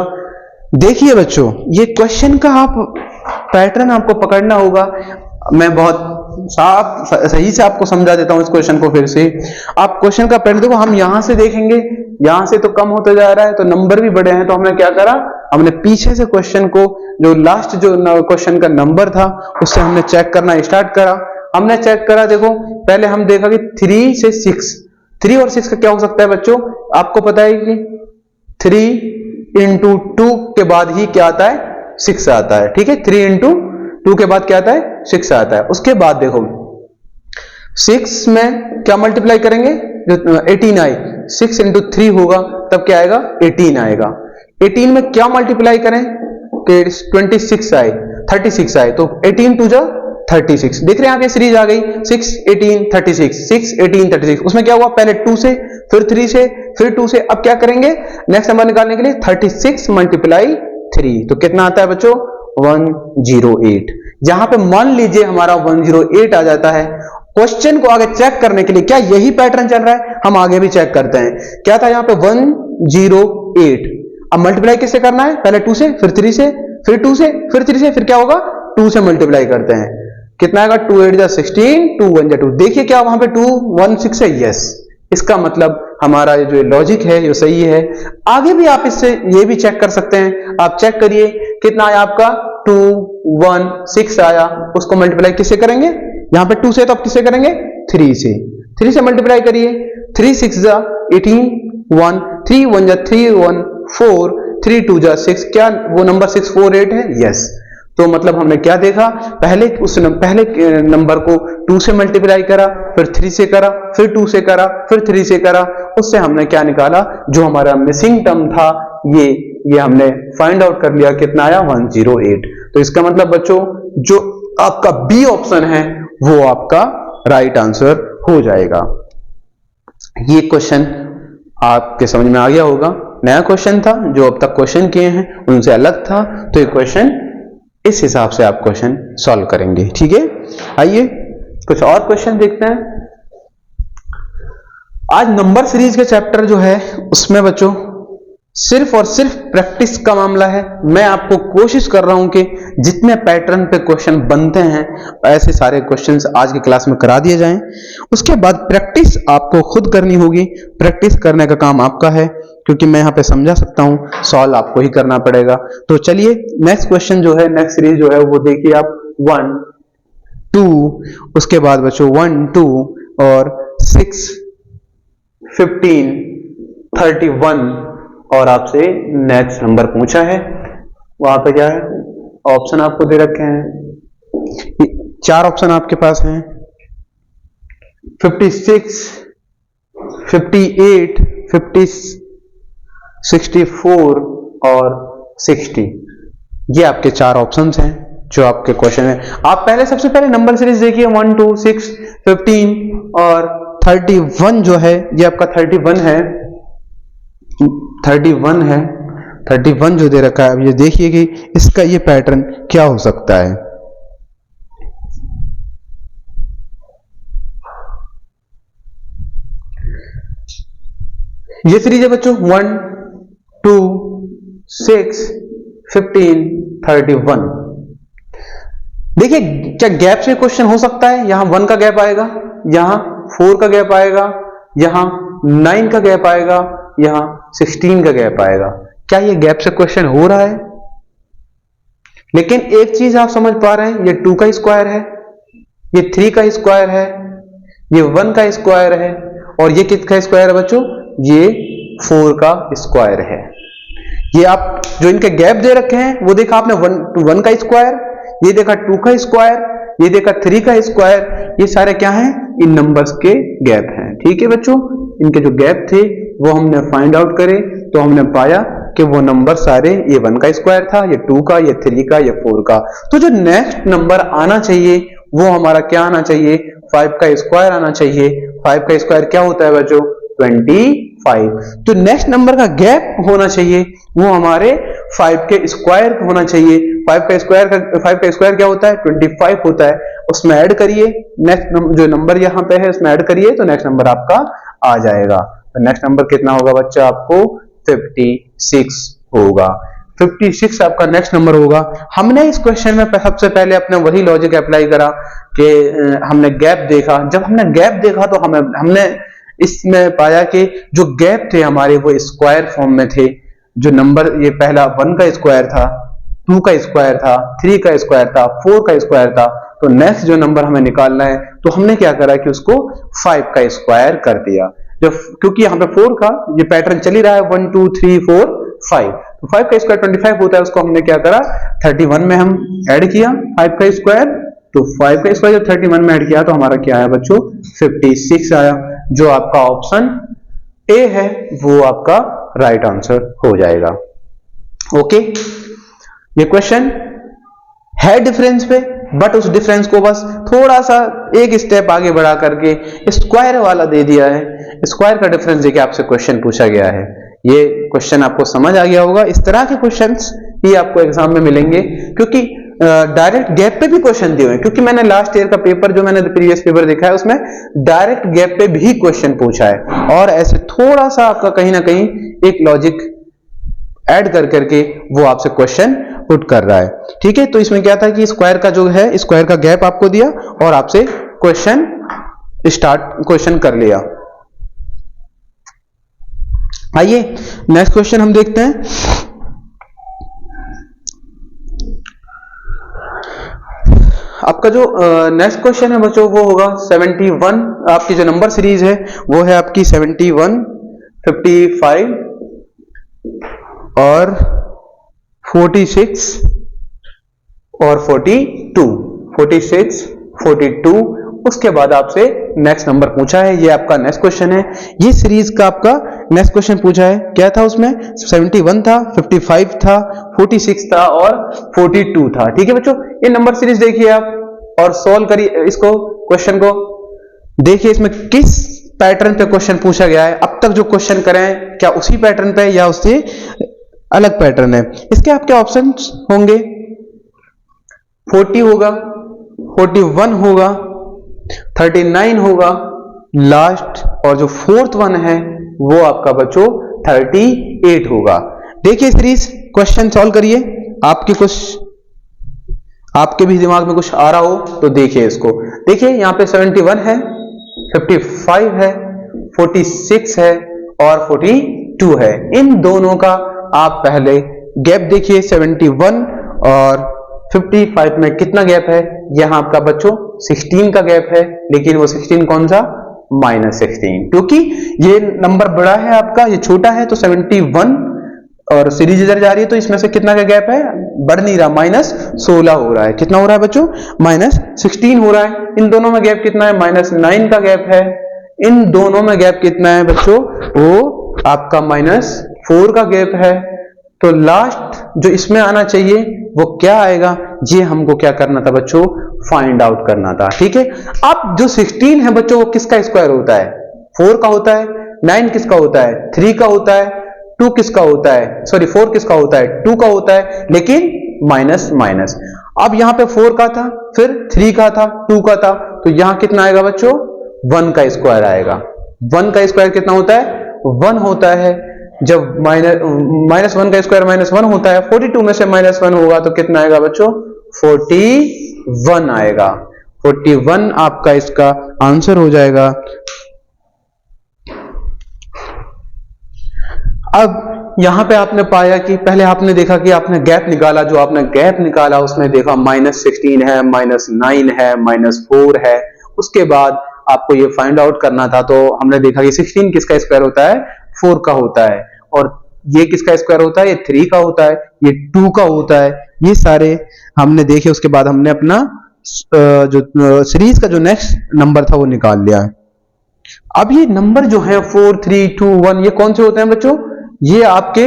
देखिए बच्चों ये क्वेश्चन का आप पैटर्न आपको पकड़ना होगा। मैं बहुत साफ सही से आपको समझा देता हूं इस क्वेश्चन को फिर से। आप क्वेश्चन का पैटर्न देखो, हम यहां से देखेंगे, यहां से तो कम होता जा रहा है तो नंबर भी बड़े हैं, तो हमने क्या करा, हमने पीछे से क्वेश्चन को जो लास्ट जो क्वेश्चन का नंबर था उससे हमने चेक करना स्टार्ट करा। हमने चेक करा, देखो पहले हम देखा कि 3 से 6, 3 और 6 का क्या हो सकता है बच्चों, आपको पता है कि 3 into 2 के बाद ही क्या आता है, 6 आता है, ठीक है। 3 into 2 के बाद क्या आता है, 6 आता है। उसके बाद देखो 6 में क्या मल्टीप्लाई करेंगे, जो 18 आए, 6 into 3 होगा तब क्या आएगा, 18 आएगा। 18 में क्या मल्टीप्लाई करें कि 26 आए, 36 आए, तो 18 2 जा 36। देख रहे हैं आप ये सीरीज आ गई 6 18 36 6 18 36। उसमें क्या हुआ, पहले 2 से, फिर 3 से, फिर 2 से, अब क्या करेंगे नेक्स्ट नंबर निकालने के लिए 36 मल्टीप्लाई 3, तो कितना आता है बच्चों, 108। जहां पे मान लीजिए हमारा 108 आ जाता है, क्वेश्चन को आगे चेक करने के लिए क्या यही पैटर्न चल रहा है, हम आगे भी चेक करते हैं। क्या था यहाँ पे 108, अब मल्टीप्लाई किससे करना है, पहले 2 से, फिर 3 से, फिर 2 से, फिर 3 से, फिर क्या होगा 2 से मल्टीप्लाई करते हैं, कितना आएगा 2 8 16 2 1 2। देखिए क्या वहां पे 2 1 6 है, यस, इसका मतलब हमारा जो लॉजिक है ये सही है। आगे भी आप इससे ये भी चेक कर सकते हैं, आप चेक करिए कितना आया आपका 2 1 6 आया, उसको मल्टीप्लाई किससे करेंगे, यहां पे 2 से तो आप किससे करेंगे 3 से, 3 से मल्टीप्लाई करिए, 3 6 जा 18 1 3 1 जा 3 1 4 3 2 जा 6, क्या वो नंबर 648 है, यस। तो मतलब हमने क्या देखा, पहले नंबर को 2 से मल्टीप्लाई करा, फिर 3 से करा, फिर 2 से करा, फिर 3 से करा, उससे हमने क्या निकाला, जो हमारा मिसिंग टर्म था ये हमने फाइंड आउट कर लिया, कितना आया 108। तो इसका मतलब बच्चों जो आपका बी ऑप्शन है वो आपका राइट आंसर हो जाएगा। ये क्वेश्चन आपके समझ में आ गया होगा, नया क्वेश्चन था, जो अब तक क्वेश्चन किए हैं उनसे अलग था, तो ये क्वेश्चन इस हिसाब से आप क्वेश्चन सॉल्व करेंगे, ठीक है। आइए कुछ और क्वेश्चन देखते हैं। आज नंबर सीरीज के चैप्टर जो है उसमें बच्चों सिर्फ और सिर्फ प्रैक्टिस का मामला है। मैं आपको कोशिश कर रहा हूं कि जितने पैटर्न पे क्वेश्चन बनते हैं ऐसे सारे क्वेश्चंस आज की क्लास में करा दिए जाएं। उसके बाद प्रैक्टिस आपको खुद करनी होगी, प्रैक्टिस करने का काम आपका है, क्योंकि मैं यहां पे समझा सकता हूं, सॉल्व आपको ही करना पड़ेगा। तो चलिए नेक्स्ट क्वेश्चन जो है, नेक्स्ट सीरीज जो है वो देखिए आप 1 2, उसके बाद बच्चों 1 2 और 6 15 31 और आपसे नेक्स्ट नंबर पूछा है। वहां पे क्या है, ऑप्शन आपको दे रखे हैं, 4 ऑप्शन आपके पास हैं, 56 58 50 64 और 60। ये आपके 4 ऑप्शंस हैं जो आपके क्वेश्चन है। आप पहले सबसे पहले नंबर सीरीज देखिए 1 2 6 15 और 31 जो है ये आपका 31 है, 31 है, 31 जो दे रखा है। अब ये देखिए कि इसका ये पैटर्न क्या हो सकता है। ये सीरीज है बच्चों 1 2 6 15 31। देखिए क्या गैप से क्वेश्चन हो सकता है, यहां 1 का गैप आएगा, यहां 4 का गैप आएगा, यहां 9 का गैप आएगा, यहां 16 का गैप आएगा। क्या ये गैप से क्वेश्चन हो रहा है? लेकिन एक चीज आप समझ पा रहे हैं, ये 2 का स्क्वायर है, ये 3 का स्क्वायर है, ये 1 का स्क्वायर है, और ये किसका स्क्वायर है बच्चों? ये 4 का स्क्वायर है। ये आप जो इनके गैप दे रखे हैं वो देखा आपने, 1 का स्क्वायर, ये देखा 2 का स्क्वायर, ये देखा 3 का स्क्वायर, ये सारे क्या हैं? इन नंबर्स के गैप हैं। ठीक है बच्चों, इनके जो गैप थे वो हमने फाइंड आउट करे, तो हमने पाया कि वो नंबर सारे, ये 1 का स्क्वायर था, ये 2 का, ये 3 का, ये 4 का। तो जो नेक्स्ट नंबर आना चाहिए वो हमारा क्या आना चाहिए? 5 का स्क्वायर आना चाहिए। 5 का स्क्वायर क्या होता है बच्चों? 25। तो नेक्स्ट नंबर का गैप होना चाहिए वो हमारे 5 के स्क्वायर होना चाहिए। 5 का स्क्वायर क्या होता है? 25 होता है। उसमें ऐड करिए, नेक्स्ट जो नंबर यहाँ पे है उसमें ऐड करिए, तो नेक्स्ट नंबर आपका आ जाएगा। तो नेक्स्ट नंबर कितना होगा बच्चा? आपको 56 होगा। 56 आपका नेक्स्ट नंबर होगा। हमने इस क्वेश्चन में सबसे पहले अपने वही लॉजिक अप्लाई करा कि हमने गैप देखा। जब हमने गैप देखा तो हमने इसमें पाया कि जो गैप थे हमारे वो स्क्वायर फॉर्म में थे। जो नंबर, ये पहला 1 का स्क्वायर था, 2 का स्क्वायर था, 3 का स्क्वायर था, 4 का स्क्वायर था। तो नेक्स्ट जो नंबर हमें निकालना है तो हमने क्या करा कि उसको 5 का स्क्वायर कर दिया। जब क्योंकि यहाँ पे 4 का ये पैटर्न चल ही रहा है, 1 2 3 4 5, तो 5 का स्क्वायर 25 होता है। उसको हमने क्या करा? 31 में हम ऐड किया 5 का स्क्वायर। तो 5 का स्क्वायर जब 31 में ऐड किया तो हमारा क्या आया बच्चों? 56 आया। जो आपका ऑप्शन ए है वो आपका राइट आंसर हो जाएगा। ओके, ये क्वेश्चन है डिफरेंस पे, बट उस डिफरेंस को बस थोड़ा सा एक स्टेप आगे बढ़ा करके स्क्वायर वाला दे दिया है। स्क्वायर का डिफरेंस देके आपसे क्वेश्चन पूछा गया है। ये क्वेश्चन आपको समझ आ गया होगा। इस तरह के क्वेश्चंस ही आपको एग्जाम में मिलेंगे, क्योंकि डायरेक्ट गैप पे भी क्वेश्चन दिए हुए हैं। क्योंकि मैंने लास्ट ईयर का पेपर, जो मैंने प्रीवियस पेपर देखा है, उसमें डायरेक्ट गैप पे भी क्वेश्चन पूछा है, और ऐसे थोड़ा सा आपका कहीं ना कहीं एक लॉजिक ऐड कर करके वो आपसे क्वेश्चन पुट कर रहा है। ठीक है, तो इसमें क्या था कि स्क्वायर का जो है, स्क्वायर का गैप आपको दिया और आपसे क्वेश्चन कर लिया। आइए नेक्स्ट क्वेश्चन हम देखते हैं। आपका जो नेक्स्ट क्वेश्चन है बच्चों वो होगा 71। आपकी जो नंबर सीरीज है वो है आपकी 71, 55 और 46 और 42। 46, 42, उसके बाद आपसे नेक्स्ट नंबर पूछा है। ये आपका नेक्स्ट क्वेश्चन है। ये सीरीज का आपका नेक्स्ट क्वेश्चन पूछा है। क्या था उसमें? 71 था, 55 था, 46 था और 42 था। ठीक है बच्चों, ये नंबर सीरीज देखिए आप और सॉल्व करिए इसको, क्वेश्चन को देखिए इसमें किस पैटर्न पे क्वेश्चन पूछा गया है। अब तक जो क्वेश्चन करें क्या उसी पैटर्न पे या उससे अलग पैटर्न है। इसके आपके ऑप्शंस होंगे, 40 होगा, 41 होगा, 39 होगा लास्ट, और जो फोर्थ वन है वो आपका बच्चों 38 होगा। देखिए सीरीज क्वेश्चन सॉल्व करिए। आपके भी दिमाग में कुछ आ रहा हो तो देखिए इसको। देखिए यहां पे 71 है, 55 है, 46 है और 42 है। इन दोनों का आप पहले गैप देखिए। 71 और 55 में कितना गैप है? यहां आपका बच्चों 16 का गैप है, लेकिन वो 16 कौन सा? -16, क्योंकि ये नंबर बड़ा है आपका, ये छोटा है। तो 71 और सीरीज इधर जा रही है तो इसमें से कितना का गैप है? बढ़ नहीं रहा, -16 हो रहा है। कितना हो रहा है बच्चों? -16 हो रहा है। इन दोनों में गैप कितना है? -9 का गैप है। इन दोनों में गैप कितना है बच्चों? वो आपका -4 का गैप है। तो लास्ट जो इसमें आना चाहिए वो क्या आएगा? ये हमको क्या करना था बच्चों? फाइंड आउट करना था। ठीक है, अब जो 16 है बच्चों वो किसका स्क्वायर होता है? 4 का होता है। 9 किसका होता है? 3 का होता है। 2 किसका होता है? सॉरी 4 किसका होता है? 2 का होता है, लेकिन माइनस माइनस। अब यहां पे 4 का था, फिर 3 का था, 2 का था, तो यहां कितना आएगा बच्चों? 1 का स्क्वायर आएगा। 1 का स्क्वायर कितना होता है? 1 होता है। जब -1 का स्क्वायर -1 होता है, 42 में से -1 होगा तो कितना आएगा बच्चों? 41 आएगा। 41 आपका इसका आंसर हो जाएगा। अब यहां पे आपने पाया कि पहले आपने देखा कि आपने गैप निकाला, जो आपने गैप निकाला उसमें देखा -16 है, -9 है, -4 है। उसके बाद आपको ये फाइंड आउट करना था, तो हमने देखा कि 16 किसका स्क्वायर होता है, 4 का होता है, और ये किसका स्क्वायर होता है, ये 3 का होता है, ये 2 का होता है। ये सारे हमने देखे। उसके बाद हमने अपना जो सीरीज का जो नेक्स्ट नंबर था वो निकाल लिया है। अब ये नंबर जो है 4, 3, 2, 1 ये कौन से होते हैं बच्चों, ये आपके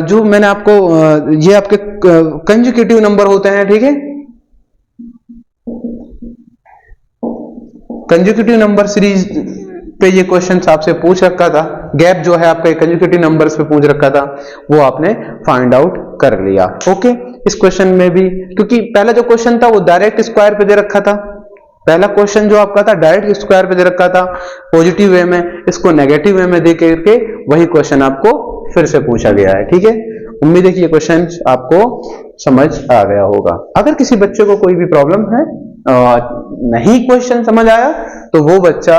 जो मैंने आपको ये आपके कंसेक्यूटिव नंबर होते हैं, ठीक है। कंसेक्यूटिव नंबर सीरीज पे ये क्वेश्चन आपसे पूछ रखा था, गैप जो है आपका कंसेक्यूटिव नंबर्स पे पूछ रखा था, वो आपने फाइंड आउट कर लिया। ओके, इस क्वेश्चन में भी क्योंकि पहला जो क्वेश्चन था वो डायरेक्ट स्क्वायर पे दे रखा था, पहला क्वेश्चन जो आपका था डायरेक्ट स्क्वायर पे दे रखा था पॉजिटिव वे में, इसको नेगेटिव वे में दे करके वही क्वेश्चन आपको फिर से पूछा गया है, ठीक है। उम्मीद है कि ये क्वेश्चन आपको समझ आ गया होगा। अगर किसी बच्चे को कोई भी प्रॉब्लम है, नहीं क्वेश्चन समझ आया, तो वो बच्चा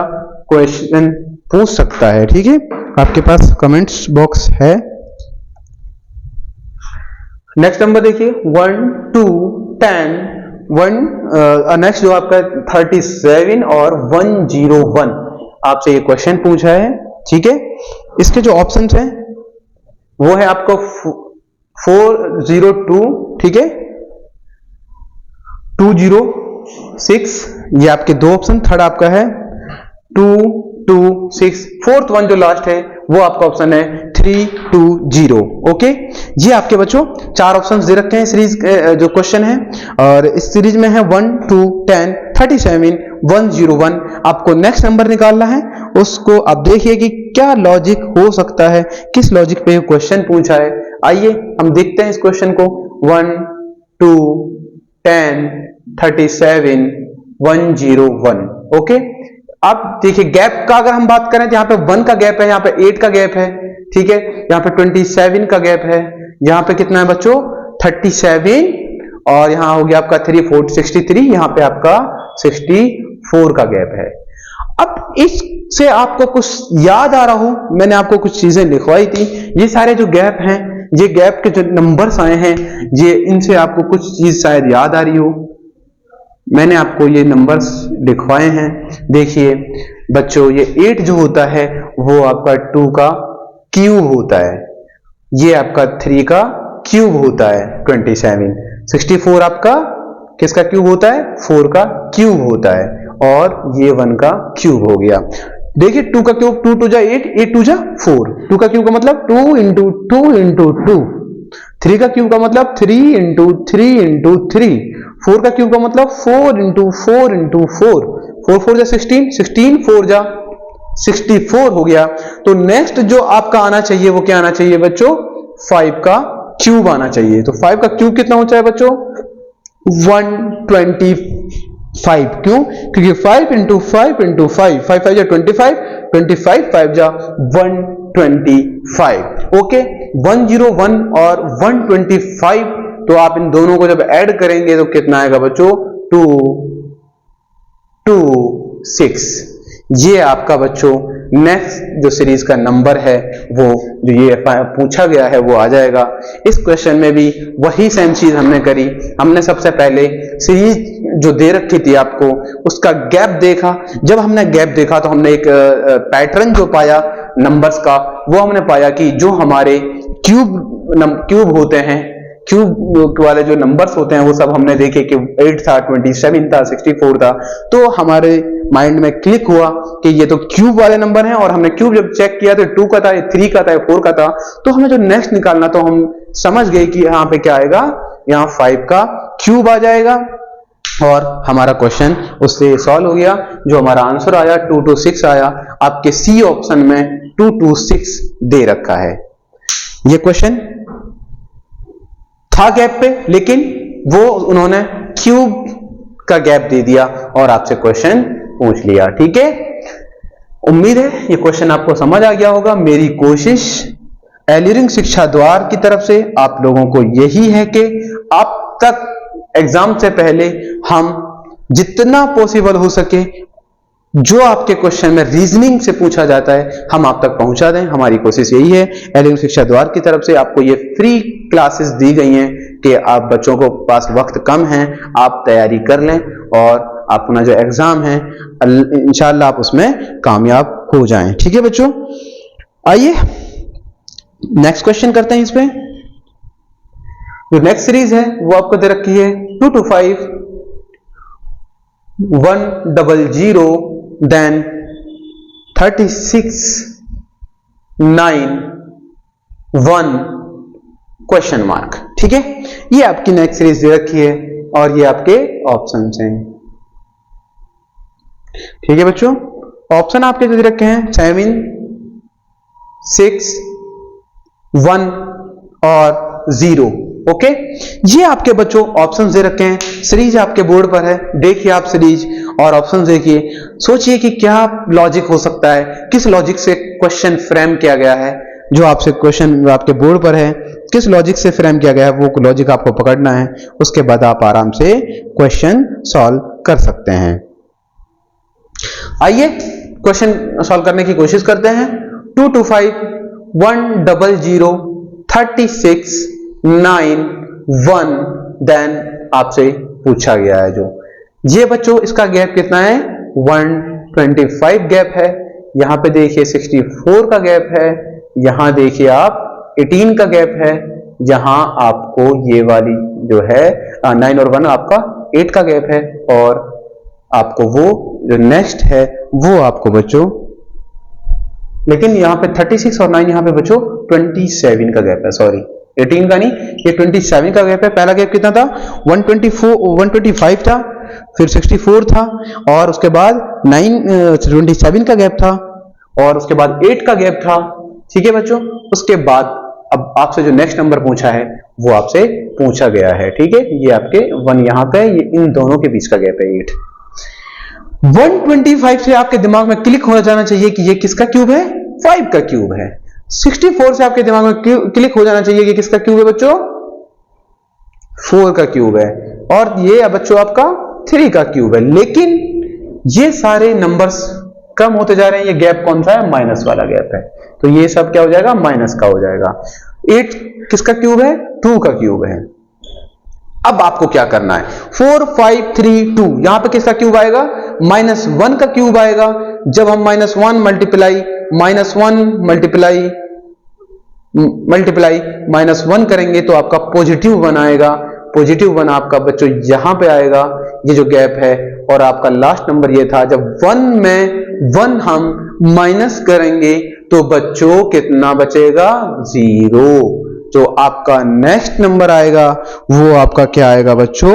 क्वेश्चन पूछ सकता है, ठीक है। आपके पास कमेंट्स बॉक्स है। नेक्स्ट नंबर देखिए 1, 2, 10, 1 नेक्स्ट जो आपका 37 और 101 आपसे ये क्वेश्चन पूछा है, ठीक है। इसके जो ऑप्शंस हैं वो है आपको 402, ठीक है, 206, ये आपके दो ऑप्शन, थर्ड आपका है 226, फोर्थ वन जो लास्ट है वो आपका ऑप्शन है 320। ओके, ये आपके बच्चों चार ऑप्शंस दे रखे हैं सीरीज जो क्वेश्चन है, और इस सीरीज में है 1, 2, 10, 37, 101। आपको नेक्स्ट नंबर निकालना है, उसको आप देखिए कि क्या लॉजिक हो सकता है, किस लॉजिक पे क्वेश्चन पूछा है। आइए हम देखते हैं इस क्वेश्चन को। 1, 2, 10, 37, 101। ओके, अब देखिए गैप का अगर हम बात करें, यहाँ पे 1 का गैप है, यहाँ पे 8 का गैप है, ठीक है, यहाँ पे 27 का गैप है, यहाँ पे कितना है बच्चों 37, और यहाँ हो गया आपका 3, 4, 63, यहाँ पे आपका 64 का गैप है। अब इससे आपको कुछ याद आ रहा हो, मैंने आपको कुछ चीजें लिखवाई थी, ये सारे जो गैप हैं, ये गैप के जो नंबर्स आए हैं, ये इनसे आपको कुछ चीज शायद याद आ रही हो। मैंने आपको ये नंबर्स लिखवाए हैं। देखिए बच्चों, ये 8 जो होता है वो आपका 2 का क्यूब होता है, ये आपका 3 का क्यूब होता है 27, 64 आपका किसका क्यूब होता है, 4 का क्यूब होता है, और ये 1 का क्यूब हो गया। देखिए 2 का क्यूब 2 2 जा 8, 8 2 जा 4, 2 का क्यूब का मतलब 2 इंटू 2 इंटू 2, 3 का क्यूब का मतलब 3 इंटू 3 इंटू 3, 4 का क्यूब का मतलब 4 इंटू 4 इंटू 4, 4 4 जा 16, 16 4 जा 64 हो गया। तो नेक्स्ट जो आपका आना चाहिए वो क्या आना चाहिए बच्चों, 5 का क्यूब आना चाहिए। तो 5 का क्यूब कितना होता है बच्चों, 125। क्यों, क्योंकि 5 इंटू 5 इंटू 5, 5 5 जा 25, 25 5 जा 125। ओके, 101 और 125, तो आप इन दोनों को जब ऐड करेंगे तो कितना आएगा बच्चों, 226। ये आपका बच्चों नेक्स्ट जो सीरीज का नंबर है, वो जो ये पूछा गया है वो आ जाएगा। इस क्वेश्चन में भी वही सेम चीज हमने करी। हमने सबसे पहले सीरीज जो दे रखी थी आपको, उसका गैप देखा। जब हमने गैप देखा तो हमने एक पैटर्न जो पाया नंबर्स का, वो हमने पाया कि जो हमारे क्यूब होते हैं, क्यूब वाले जो नंबर्स होते हैं वो सब हमने देखे कि 8 था, 27 था, 64 था। तो हमारे माइंड में क्लिक हुआ कि ये तो क्यूब वाले नंबर हैं, और हमने क्यूब जब चेक किया तो 2 का था, 3 का था, 4 का था। तो हमें जो नेक्स्ट निकालना, तो हम समझ गए कि यहाँ पे क्या आएगा, यहाँ 5 का क्यूब आ जाएगा, और हमारा क्वेश्चन उससे सॉल्व हो गया। जो हमारा आंसर आया 226 आया। आपके सी ऑप्शन में 226 दे रखा है। ये क्वेश्चन था गैप पे, लेकिन वो उन्होंने क्यूब का गैप दे दिया और आपसे क्वेश्चन पूछ लिया, ठीक है। उम्मीद है ये क्वेश्चन आपको समझ आ गया होगा। मेरी कोशिश एलियरिंग शिक्षा द्वार की तरफ से आप लोगों को यही है कि आप तक एग्जाम से पहले हम जितना पॉसिबल हो सके जो आपके क्वेश्चन में रीजनिंग से पूछा जाता है हम आप तक पहुंचा दें। हमारी कोशिश यही है। एलियन शिक्षा द्वार की तरफ से आपको ये फ्री क्लासेस दी गई हैं कि आप बच्चों को पास वक्त कम है, आप तैयारी कर लें और अपना जो एग्जाम है इंशाल्लाह आप उसमें कामयाब हो जाएं। ठीक है बच्चों, आइए नेक्स्ट क्वेश्चन करते हैं। इस पे जो नेक्स्ट सीरीज है वो आपको दे रखी है 2 to 5 100 then 36 9 1 क्वेश्चन मार्क। ठीक है, ये आपकी नेक्स्ट सीरीज दे रखी है और ये आपके ऑप्शन हैं। ठीक है बच्चों, ऑप्शन आपके दे रखे हैं 7 6 1 और 0। ओके, ये आपके बच्चों ऑप्शन दे रखे हैं। सीरीज आपके बोर्ड पर है, देखिए आप सीरीज और ऑप्शन देखिए, सोचिए कि क्या लॉजिक हो सकता है, किस लॉजिक से क्वेश्चन फ्रेम किया गया है। जो आपसे क्वेश्चन आपके बोर्ड पर है किस लॉजिक से फ्रेम किया गया है वो लॉजिक आपको पकड़ना है, उसके बाद आप आराम से क्वेश्चन सॉल्व कर सकते हैं। आइए क्वेश्चन सॉल्व करने की कोशिश करते हैं। 2 to 5 100 36 9 1 देन आपसे पूछा गया है जो ये बच्चों इसका गैप कितना है 125 गैप है। यहां पे देखिए 64 का गैप है, यहां देखिए आप 18 का गैप है, यहां आपको ये वाली जो है 9 और 1 आपका 8 का गैप है और आपको वो जो नेक्स्ट है वो आपको बच्चों, लेकिन यहां पे 36 और 9 यहां पे बच्चों 27 का गैप है, सॉरी 18 का नहीं, ये 27 का गैप है। पहला गैप कितना था 125 था, फिर 64 था और उसके बाद 27 का गैप था और उसके बाद 8 का गैप था। ठीक है बच्चों, उसके बाद अब आपसे जो नेक्स्ट नंबर पूछा है वो आपसे पूछा गया है। ठीक है, ये आपके 1 यहां पे, ये इन दोनों के बीच का गैप है 8। 125 से आपके दिमाग में क्लिक हो जाना चाहिए कि ये किसका क्यूब है 5 का क्यूब है। 64 से आपके दिमाग में क्लिक हो जाना चाहिए कि किसका क्यूब है बच्चों 4 का क्यूब है और ये बच्चों आपका 3 का क्यूब है। लेकिन ये सारे नंबर्स कम होते जा रहे हैं, ये गैप कौन सा है माइनस वाला गैप है, तो ये सब क्या हो जाएगा माइनस का हो जाएगा। 8 किसका क्यूब है 2 का क्यूब है। अब आपको क्या करना है 4 5 3 2 यहां पे किसका क्यूब आएगा -1 का क्यूब आएगा। जब हम -1 मल्टीप्लाई -1 करेंगे तो आपका पॉजिटिव 1 आएगा। पॉजिटिव 1 आपका बच्चों यहां पे आएगा, ये जो गैप है। और आपका लास्ट नंबर ये था, जब 1 में 1 हम माइनस करेंगे तो बच्चों कितना बचेगा 0। जो आपका नेक्स्ट नंबर आएगा वो आपका क्या आएगा बच्चों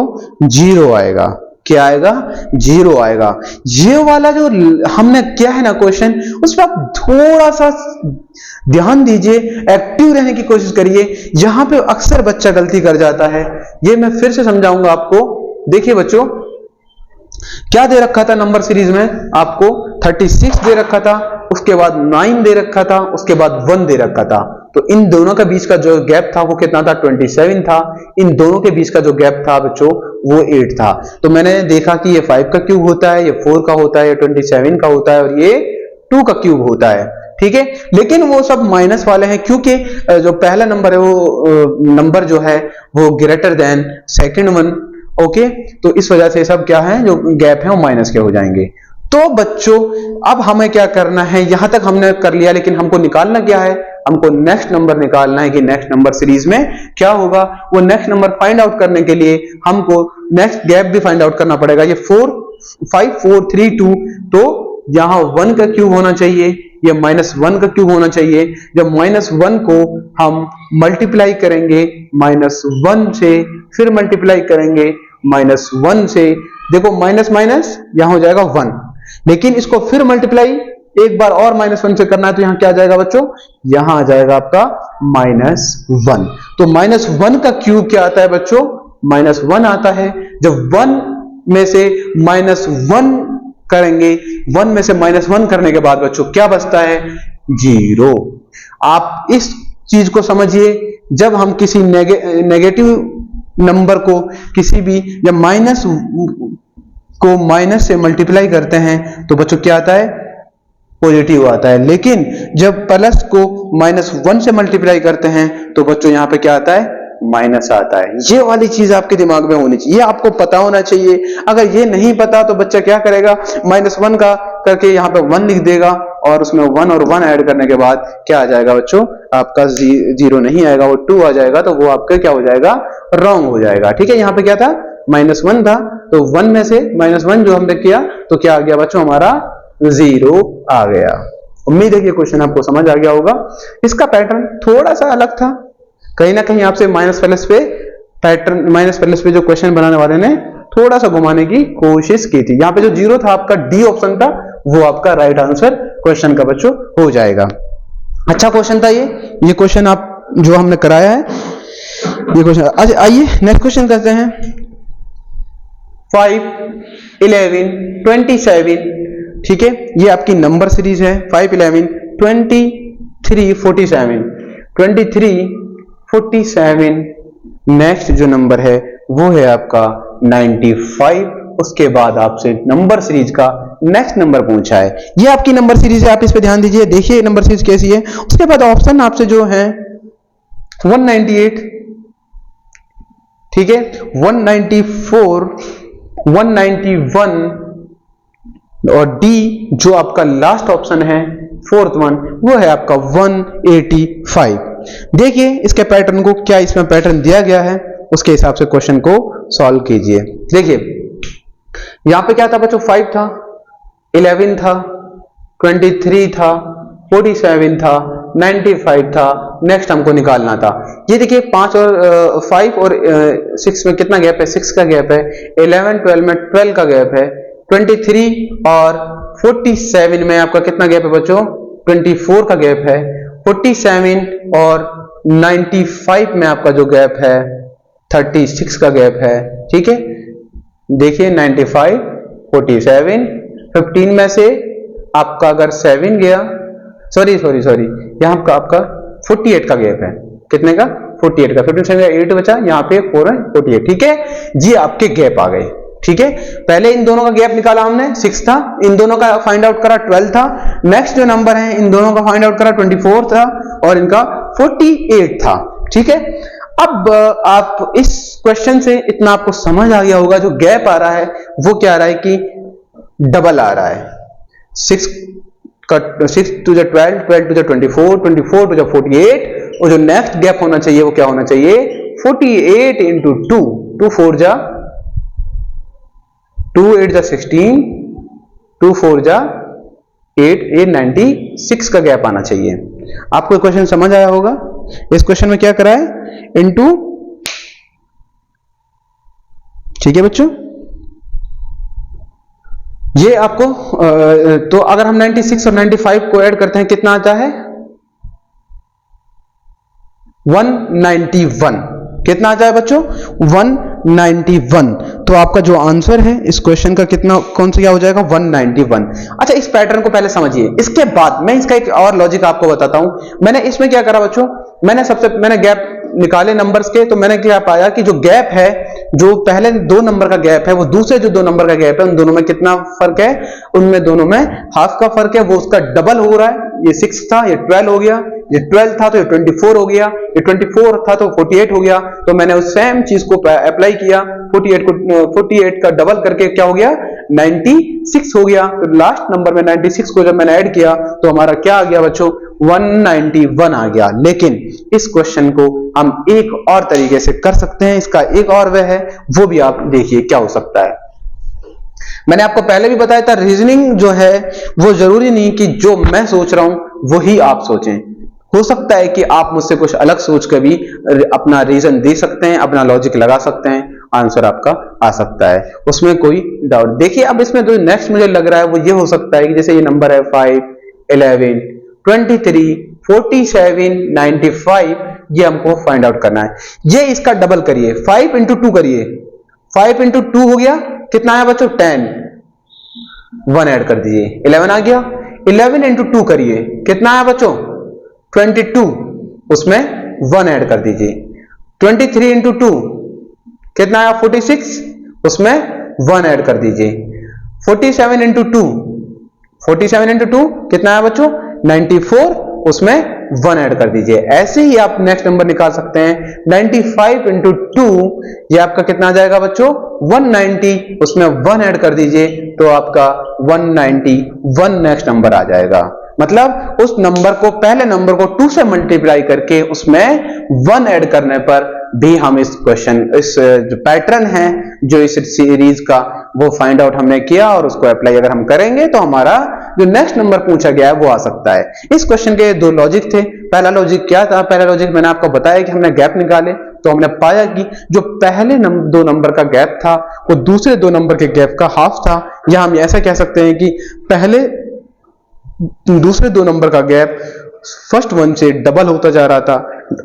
0 आएगा। क्या आएगा 0 आएगा। ये वाला जो हमने किया है ना क्वेश्चन, उस पर आप थोड़ा सा ध्यान दीजिए, एक्टिव रहने की कोशिश करिए। यहां पे अक्सर बच्चा गलती कर जाता है, ये मैं फिर से समझाऊंगा आपको। देखिए बच्चों क्या दे रखा था नंबर सीरीज में, आपको 36 दे रखा था, उसके बाद 9 दे रखा था, उसके बाद 1 दे रखा था। तो इन दोनों के बीच का जो गैप था वो कितना था 27 था। इन दोनों के बीच का जो गैप था बच्चों वो 8 था। तो मैंने देखा कि ये 5 का क्यूब होता है, ये 4 का होता है, ये 27 का होता है और ये 2 का क्यूब होता है। ठीक है, लेकिन वो सब माइनस वाले हैं क्योंकि जो पहला नंबर है वो नंबर जो है वो greater than second one. Okay, तो इस वजह से सब क्या है जो गैप है वो माइनस के हो जाएंगे। तो बच्चों अब हमें क्या करना है, यहां तक हमने कर लिया, लेकिन हमको निकालना क्या है, हमको नेक्स्ट नंबर निकालना है कि नेक्स्ट नंबर सीरीज में क्या होगा। वो नेक्स्ट नंबर फाइंड आउट करने के लिए हमको नेक्स्ट गैप भी फाइंड आउट करना पड़ेगा। ये 4 5 4 3 2, तो यहां 1 का क्यूब होना चाहिए, ये -1 का क्यूब होना चाहिए। जब -1 को हम मल्टीप्लाई करेंगे -1 से, फिर मल्टीप्लाई करेंगे -1 से, देखो माइनस माइनस यहां हो जाएगा 1, लेकिन इसको फिर मल्टीप्लाई एक बार और -1 से करना है तो यहां क्या आ जाएगा बच्चों, यहां आ जाएगा आपका -1। तो -1 का क्यूब क्या आता है बच्चों, -1 आता है। जब 1 में से -1 करेंगे, 1 में से -1 करने के बाद बच्चों क्या बचता है 0। आप इस चीज को समझिए, जब हम किसी नेगेटिव नंबर को किसी भी जब माइनस को माइनस से मल्टीप्लाई करते हैं तो बच्चों क्या आता है, पॉजिटिव आता है। लेकिन जब प्लस को -1 से मल्टीप्लाई करते हैं तो बच्चों यहां पे क्या आता है, माइनस आता है। ये वाली चीज आपके दिमाग में होनी चाहिए, ये आपको पता होना चाहिए। अगर ये नहीं पता तो बच्चा क्या करेगा, -1 का करके यहाँ पे 1 लिख देगा और उसमें 1 और 1 ऐड करने के बाद क्या आ जाएगा बच्चों, आपका 0 नहीं आएगा, वो 2 आ जाएगा, तो वो आपका क्या हो जाएगा, रॉन्ग हो जाएगा। ठीक है, यहाँ पे क्या था, -1 था, तो 1 में से -1 जो हमने किया तो क्या आ गया बच्चों, हमारा 0 आ गया। उम्मीद है कि क्वेश्चन आपको समझ आ गया होगा। इसका पैटर्न थोड़ा सा अलग था, कहीं ना कहीं आपसे माइनस प्लस पे जो क्वेश्चन बनाने वाले ने थोड़ा सा घुमाने की कोशिश की थी। यहाँ पे जो 0 था आपका, डी ऑप्शन था, वो आपका राइट आंसर क्वेश्चन का बच्चों हो जाएगा। अच्छा क्वेश्चन था ये क्वेश्चन आप जो हमने कराया है ये क्वेश्चन। अच्छा आइए नेक्स्ट क्वेश्चन करते हैं। 5, 11, 27, ठीक है, ये आपकी नंबर सीरीज है। 5, 11, 23, 47, 23, 47, नेक्स्ट जो नंबर है वो है आपका 95। उसके बाद आपसे नंबर सीरीज का नेक्स्ट नंबर पूछा है। ये आपकी नंबर सीरीज है, आप इस पे ध्यान दीजिए, देखिए नंबर सीरीज कैसी है। उसके बाद ऑप्शन आपसे जो है 198, ठीक है, 194, 191 और डी जो आपका लास्ट ऑप्शन है, फोर्थ वन, वो है आपका 185। देखिए इसके पैटर्न को, क्या इसमें पैटर्न दिया गया है, उसके हिसाब से क्वेश्चन को सॉल्व कीजिए। देखिए यहां पे क्या था बच्चों, 5 था, 11 था, 23 था, 47 था, 95 था, नेक्स्ट हमको निकालना था। ये देखिए 5 और 6 में कितना गैप है, 6 का गैप है। 11, 12 में 12 का गैप है। 23 और 47 में आपका कितना गैप है बच्चों, 24 का गैप है। 47 और 95 में आपका जो गैप है 36 का गैप है। ठीक है, देखिए 95, 47, 15 में से आपका अगर 7 गया, सॉरी यहां आपका 48 का गैप है। कितने का, 48 का। 15 से 8 बचा, यहाँ पे 4 है 48। ठीक है जी, आपके गैप आ गए। ठीक है, पहले इन दोनों का गैप निकाला हमने, 6 था, इन दोनों का फाइंड आउट करा 12 था। नेक्स्ट जो नंबर है इन दोनों का फाइंड आउट करा 24 था और इनका 48 था। ठीक है, अब आप इस क्वेश्चन से इतना आपको समझ आ गया होगा, जो गैप आ रहा है वो क्या आ रहा है कि डबल आ रहा है। 6 to the 12, 12 to the 24, 24 to the 48, और जो नेक्स्ट गैप होना चाहिए वो क्या होना चाहिए, 48 into 2, 2 4 जा 2 8 जा 16, 2 4 जा 8, 8 96 का गैप आना चाहिए। आपको क्वेश्चन समझ आया होगा। इस क्वेश्चन में क्या करा है, इनटू, ठीक है बच्चों, ये आपको तो अगर हम 96 और 95 को ऐड करते हैं कितना आता है, 191। कितना आता है बच्चों, 191। तो आपका जो आंसर है इस क्वेश्चन का कितना, कौन सा क्या हो जाएगा, 191। अच्छा, इस पैटर्न को पहले समझिए, इसके बाद मैं इसका एक और लॉजिक आपको बताता हूं। मैंने इसमें क्या करा बच्चों, मैंने गैप निकाले नंबर्स के, तो मैंने क्या पाया कि जो गैप है, जो पहले 2 नंबर का गैप है, वो दूसरे जो 2 नंबर का गैप है, उन दोनों में कितना फर्क है, उनमें दोनों में हाफ का फर्क है, वो उसका डबल हो रहा है। ये 6 था, ये 12 हो गया, ये 12 था तो ये 24 हो गया, ये 24 था तो 48 हो गया। तो मैंने उस सेम चीज को अप्लाई किया, 48 का डबल करके क्या हो गया, 96 हो गया। तो लास्ट नंबर में 96 को जब मैंने ऐड किया तो हमारा क्या आ गया बच्चों, 191 आ गया। लेकिन इस क्वेश्चन को हम एक और तरीके से कर सकते हैं, इसका एक और वे है, वो भी आप देखिए क्या हो सकता है। मैंने आपको पहले भी बताया था, रीजनिंग जो है वो जरूरी नहीं कि जो मैं सोच रहा हूं वही आप सोचें। हो सकता है कि आप मुझसे कुछ अलग सोच कर भी अपना रीजन दे सकते हैं, अपना लॉजिक लगा सकते हैं, आंसर आपका आ सकता है, उसमें कोई डाउट। देखिए अब इसमें जो नेक्स्ट मुझे लग रहा है वो ये हो सकता है कि जैसे ये नंबर है 5, 11, 23, 47, 95, ये हमको फाइंड आउट करना है। ये इसका डबल करिए, 5 into 2 करिए, 5 into 2 हो गया, कितना आया बच्चों, 10, 1 ऐड कर दीजिए, 11 आ गया। 11 into 2 करिए, कितना आया बच्चों, 22, उसमें 1 ऐड कर दीजिए। 23 into 2 कितना आया, 46, उसमें 1 ऐड कर दीजिए। 47 इंटू 2, 47 इंटू 2 कितना है बच्चों? 94, उसमें 1 ऐड कर दीजिए। ऐसे ही आप नेक्स्ट नंबर निकाल सकते हैं 95 इंटू 2, ये आपका कितना आ जाएगा बच्चों? 190, उसमें 1 ऐड कर दीजिए तो आपका 191 नेक्स्ट नंबर आ जाएगा। मतलब उस नंबर को, पहले नंबर को 2 से मल्टीप्लाई करके उसमें 1 ऐड करने पर भी हम इस क्वेश्चन, इस जो पैटर्न है जो इस सीरीज का, वो फाइंड आउट हमने किया और उसको अप्लाई अगर हम करेंगे तो हमारा जो नेक्स्ट नंबर पूछा गया है वो आ सकता है। इस क्वेश्चन के 2 लॉजिक थे। पहला लॉजिक क्या था? पहला लॉजिक मैंने आपको बताया कि हमने गैप निकाले तो हमने पाया कि जो पहले 2 नंबर का गैप था वो दूसरे 2 नंबर के गैप का हाफ था, या हम ऐसा कह सकते हैं कि पहले दूसरे 2 नंबर का गैप फर्स्ट वन से डबल होता जा रहा था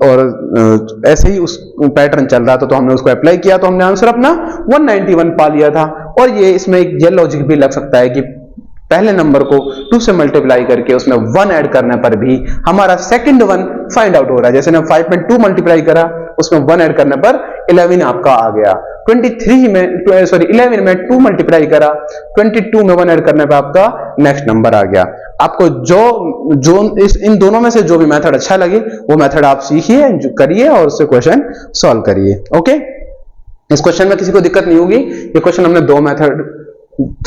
और ऐसे ही उस पैटर्न चल रहा था, तो हमने उसको अप्लाई किया तो हमने आंसर अपना 191 पा लिया था। और ये इसमें एक ये लॉजिक भी लग सकता है कि पहले नंबर को 2 से मल्टीप्लाई करके उसमें 1 ऐड करने पर भी हमारा सेकंड वन फाइंड आउट हो रहा है। जैसे ना 5 में 2 मल्टीप्लाई करा, उसमें 1 ऐड करने पर 11 आपका आ गया। 11 में 2 मल्टीप्लाई करा, 22 में 1 ऐड करने पर आपका नेक्स्ट नंबर आ गया। आपको जो इन दोनों में से जो भी मेथड अच्छा लगे वो मेथड आप सीखिए, करिए और उससे क्वेश्चन सॉल्व करिए। ओके, इस क्वेश्चन में किसी को दिक्कत नहीं होगी। ये क्वेश्चन हमने 2 मेथड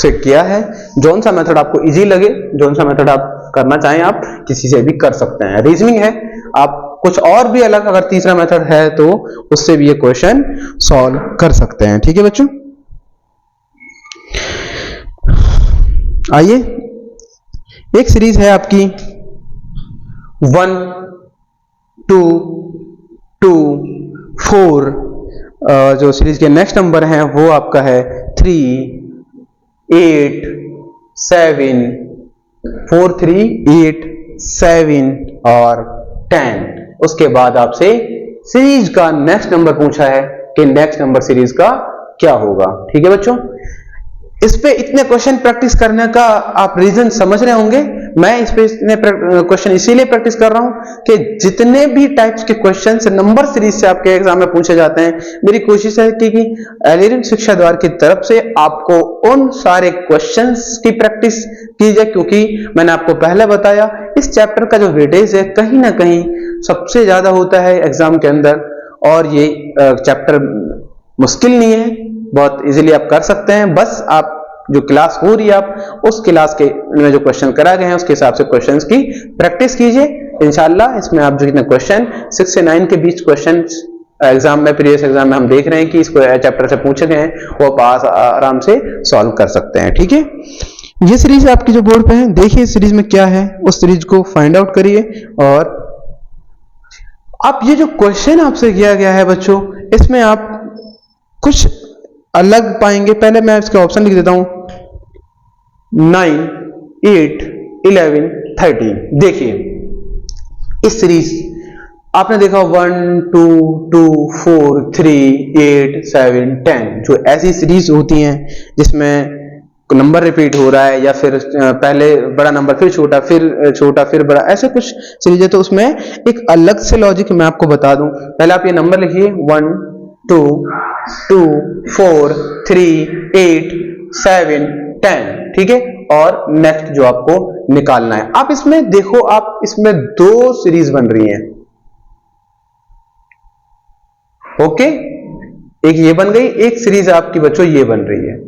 से किया है। जौन सा मेथड आपको इजी लगे, जौन सा मेथड आप करना चाहें, आप किसी से भी कर सकते हैं। रीजनिंग है, आप कुछ और भी अलग अगर तीसरा मेथड है तो उससे भी ये क्वेश्चन सॉल्व कर सकते हैं। ठीक है बच्चों, आइए एक सीरीज है आपकी 1 2 2 4, जो सीरीज के नेक्स्ट नंबर हैं वो आपका है 3 8 7 4 3 8 7 और 10। उसके बाद आपसे सीरीज का नेक्स्ट नंबर पूछा है कि नेक्स्ट नंबर सीरीज का क्या होगा। ठीक है बच्चों, इस पे इतने क्वेश्चन प्रैक्टिस करने का आप रीजन समझ रहे होंगे। मैं इस पे इतने क्वेश्चन इसीलिए प्रैक्टिस कर रहा हूं कि जितने भी टाइप्स के क्वेश्चंस नंबर सीरीज से आपके एग्जाम में पूछे जाते हैं, मेरी कोशिश है कि एलियन शिक्षा द्वार की तरफ से आपको उन सारे क्वेश्चंस की प्रैक्टिस की जाए, क्योंकि मैंने आपको पहले बताया इस चैप्टर का जो वेटेज है कहीं ना कहीं सबसे ज्यादा होता है एग्जाम के अंदर, और ये चैप्टर मुश्किल नहीं है, बहुत इजीली आप कर सकते हैं। बस आप जो क्लास हो रही है आप उस क्लास के में जो क्वेश्चन करा गए हैं उसके हिसाब से क्वेश्चंस की प्रैक्टिस कीजिए। इंशाल्लाह इसमें आप जो कितने क्वेश्चन 6 से 9 के बीच क्वेश्चन एग्जाम में, प्रीवियस एग्जाम में हम देख रहे हैं कि इसको चैप्टर से पूछे गए हैं, वो पास आराम से सॉल्व कर सकते हैं। ठीक है, ये सीरीज आपकी जो बोर्ड पे है, देखिए सीरीज में क्या है, उस सीरीज को फाइंड आउट करिए। और आप ये जो क्वेश्चन आपसे किया गया है बच्चों, इसमें आप कुछ अलग पाएंगे। पहले मैं इसका ऑप्शन लिख देता हूं 9 8 11 13। देखिए इस सीरीज आपने देखा 1 2 2 4 3 8 7 10, जो ऐसी सीरीज होती हैं जिसमें नंबर रिपीट हो रहा है या फिर पहले बड़ा नंबर फिर छोटा फिर बड़ा, ऐसे कुछ सीरीज है। तो उसमें एक अलग से लॉजिक मैं आपको बता दूं। पहले आप ये नंबर लिखिए 1 2 2 4 3 8 7 10। ठीक है, और नेक्स्ट जो आपको निकालना है, आप इसमें देखो, आप इसमें 2 सीरीज बन रही हैं। ओके, एक ये बन गई, एक सीरीज आपकी बच्चों ये बन रही है।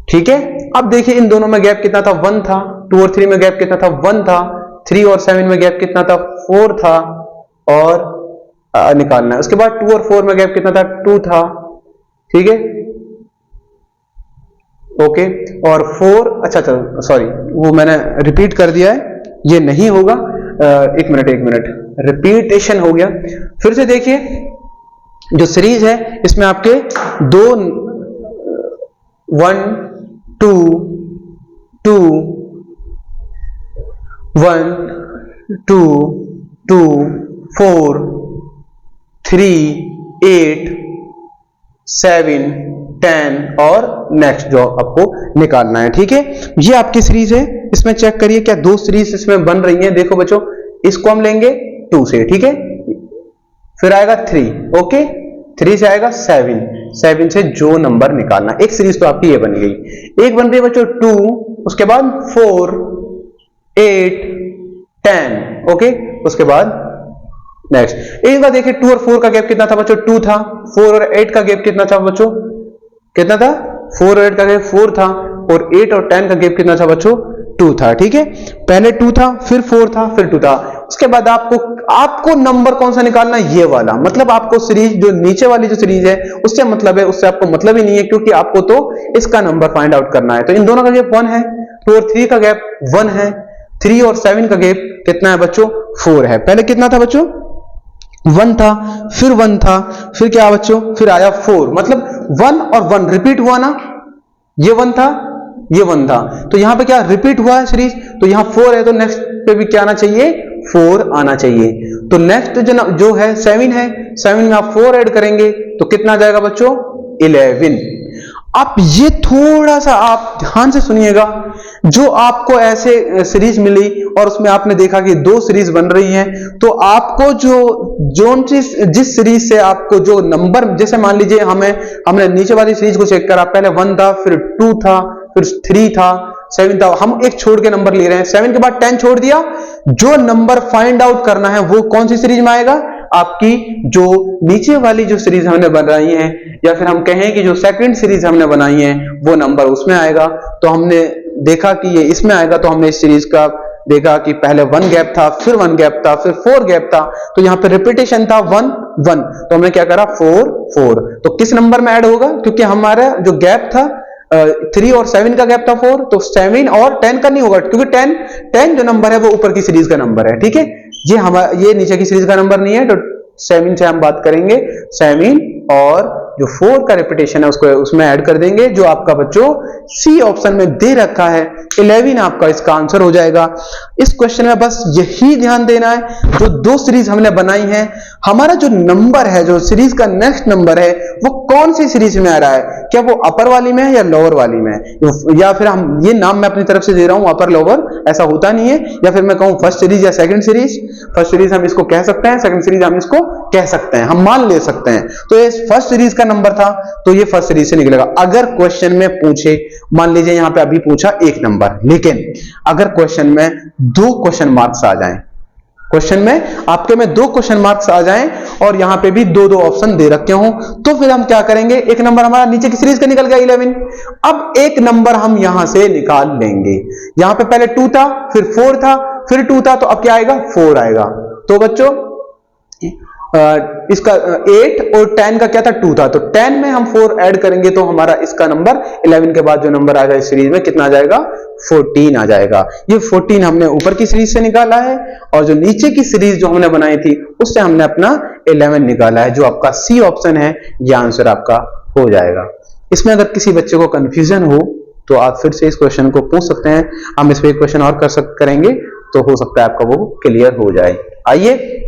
ठीक है, अब देखिए इन दोनों में गैप कितना था? 1 था। 2 और 3 में गैप कितना था? 1 था। 3 और 7 में गैप कितना था? 4 था। और निकालना है। उसके बाद 2 और 4 में गैप कितना था? 2 था। ठीक है, ओके, और 4, अच्छा सॉरी, वो मैंने रिपीट कर दिया है, ये नहीं होगा। एक मिनट, रिपीटेशन हो गया। फिर से देखिए जो सीरीज है इसमें आपके 2 1 2 2 1 2 2 4 3 8 7 10 और नेक्स्ट जो आपको निकालना है। ठीक है, ये आपकी सीरीज है। इसमें चेक करिए क्या 2 सीरीज इसमें बन रही हैं। देखो बच्चों, इसको हम लेंगे 2 से, ठीक है, फिर आएगा 3, ओके, 3 से आएगा 7, 7 से जो नंबर निकालना, एक सीरीज तो आपकी ये बन गई। एक बन रही है बच्चों 2, उसके बाद 4, 8, 10, ओके। उसके बाद नेक्स्ट एक बार देखिए 2 और 4 का गैप कितना था बच्चों, 2 था। 4 और 8 का गैप कितना था बच्चों, कितना था, 4 और 8 का गैप 4 था, और 8 और 10 का गैप कितना था बच्चों, 2 था, ठीक है। पहले 2 था, फिर 4 था, फिर 2 था। उसके बाद आपको नंबर कौन सा निकालना है, ये वाला। मतलब आपको सीरीज जो नीचे वाली जो सीरीज है उससे मतलब है, उससे आपको मतलब ही नहीं है, क्योंकि आपको तो इसका नंबर फाइंड आउट करना है। तो इन दोनों का गैप 1 है, 2 और 3 का गैप 1 है, 3 और 7 का गैप कितना है बच्चों, 4 है। पहले कितना था बच्चों, 1 था, फिर 1 था, फिर क्या बच्चों, फिर आया 4। मतलब 1 और 1 रिपीट हुआ ना, ये 1 था, ये 1 था, तो यहां पे क्या रिपीट हुआ है सीरीज, तो यहां 4 है, तो नेक्स्ट पे भी क्या आना चाहिए, 4 आना चाहिए। तो नेक्स्ट जो है 7 है, 7 में आप 4 ऐड करेंगे तो कितना आ जाएगा बच्चों, 11। आप ये थोड़ा सा आप ध्यान से सुनिएगा, जो आपको ऐसे सीरीज मिली और उसमें आपने देखा कि 2 सीरीज बन रही हैं, तो आपको जिस सीरीज से आपको जो नंबर, जैसे मान लीजिए हमने नीचे वाली सीरीज को चेक करा, पहले 1 था, फिर 2 था, फिर 3 था, 7 था, हम एक छोड़ के नंबर ले रहे हैं, 7 के बाद 10 छोड़ दिया। जो नंबर फाइंड आउट करना है वो कौन सी सीरीज में आएगा, आपकी जो नीचे वाली जो सीरीज हमने बनाई है, या फिर हम कहें कि जो सेकंड सीरीज हमने बनाई है वो नंबर उसमें आएगा। तो हमने देखा कि ये इसमें आएगा, तो हमने इस सीरीज का देखा कि पहले 1 गैप था, फिर 1 गैप था, फिर 4 गैप था, तो यहां पे रिपीटेशन था 1 1, तो हमने क्या करा 4 4। तो किस नंबर में ऐड होगा, क्योंकि हमारा जो गैप था 3 और 7 का गैप था 4, तो 7 और 10 का नहीं होगा, क्योंकि 10 जो नंबर है वो ऊपर की सीरीज का नंबर है, ठीक है। ये नीचे की सीरीज का नंबर नहीं है, तो 7 से हम बात करेंगे, 7 और जो 4 का रिपीटेशन है उसको उसमें ऐड कर देंगे, जो आपका बच्चों सी ऑप्शन में दे रखा है 11 आपका इसका आंसर हो जाएगा। इस क्वेश्चन में बस यही ध्यान देना है, जो 2 सीरीज हमने बनाई है, हमारा जो नंबर है, जो सीरीज का नेक्स्ट नंबर है, वो कौन सी सीरीज में आ रहा है, क्या वो अपर वाली में है या लोअर वाली में है, या फिर हम ये नाम मैं अपनी तरफ से दे रहा हूं अपर लोअर, ऐसा होता नहीं है, या फिर मैं कहूं फर्स्ट सीरीज या सेकंड सीरीज। फर्स्ट सीरीज हम इसको कह सकते हैं, सेकंड सीरीज हम इसको कह सकते हैं, हम मान ले सकते हैं। तो ये फर्स्ट सीरीज का नंबर था, तो ये फर्स्ट सीरीज से निकलेगा। अगर क्वेश्चन में पूछे, मान लीजिए यहां पे अभी पूछा 1 नंबर, लेकिन अगर क्वेश्चन में 2 क्वेश्चन मार्क्स आ जाएं, क्वेश्चन में आपके में 2 क्वेश्चन मार्क्स आ जाएं और यहां पे भी 2 ऑप्शन दे रखे हों, तो फिर हम क्या करेंगे, 1 नंबर हमारा नीचे की सीरीज का निकल गया 11, अब 1 नंबर हम यहां से निकाल लेंगे। यहां पे पहले 2 था, फिर 4 था, फिर 2 था, तो अब क्या आएगा, 4 आएगा। तो बच्चों इसका 8 और 10 का क्या था, 2 था, तो 10 में हम 4 ऐड करेंगे तो हमारा इसका नंबर 11 के बाद जो नंबर आएगा इस सीरीज में कितना आ जाएगा, 14 आ जाएगा। ये 14 हमने ऊपर की सीरीज से निकाला है, और जो नीचे की सीरीज जो हमने बनाई थी उससे हमने अपना 11 निकाला है, जो आपका सी ऑप्शन है, ये आंसर आपका हो जाएगा। इसमें अगर किसी बच्चे को कंफ्यूजन हो तो आप फिर से इस क्वेश्चन को पूछ सकते हैं, हम इस पर एक क्वेश्चन और करेंगे, तो हो सकता है आपका वो क्लियर हो जाए। आइए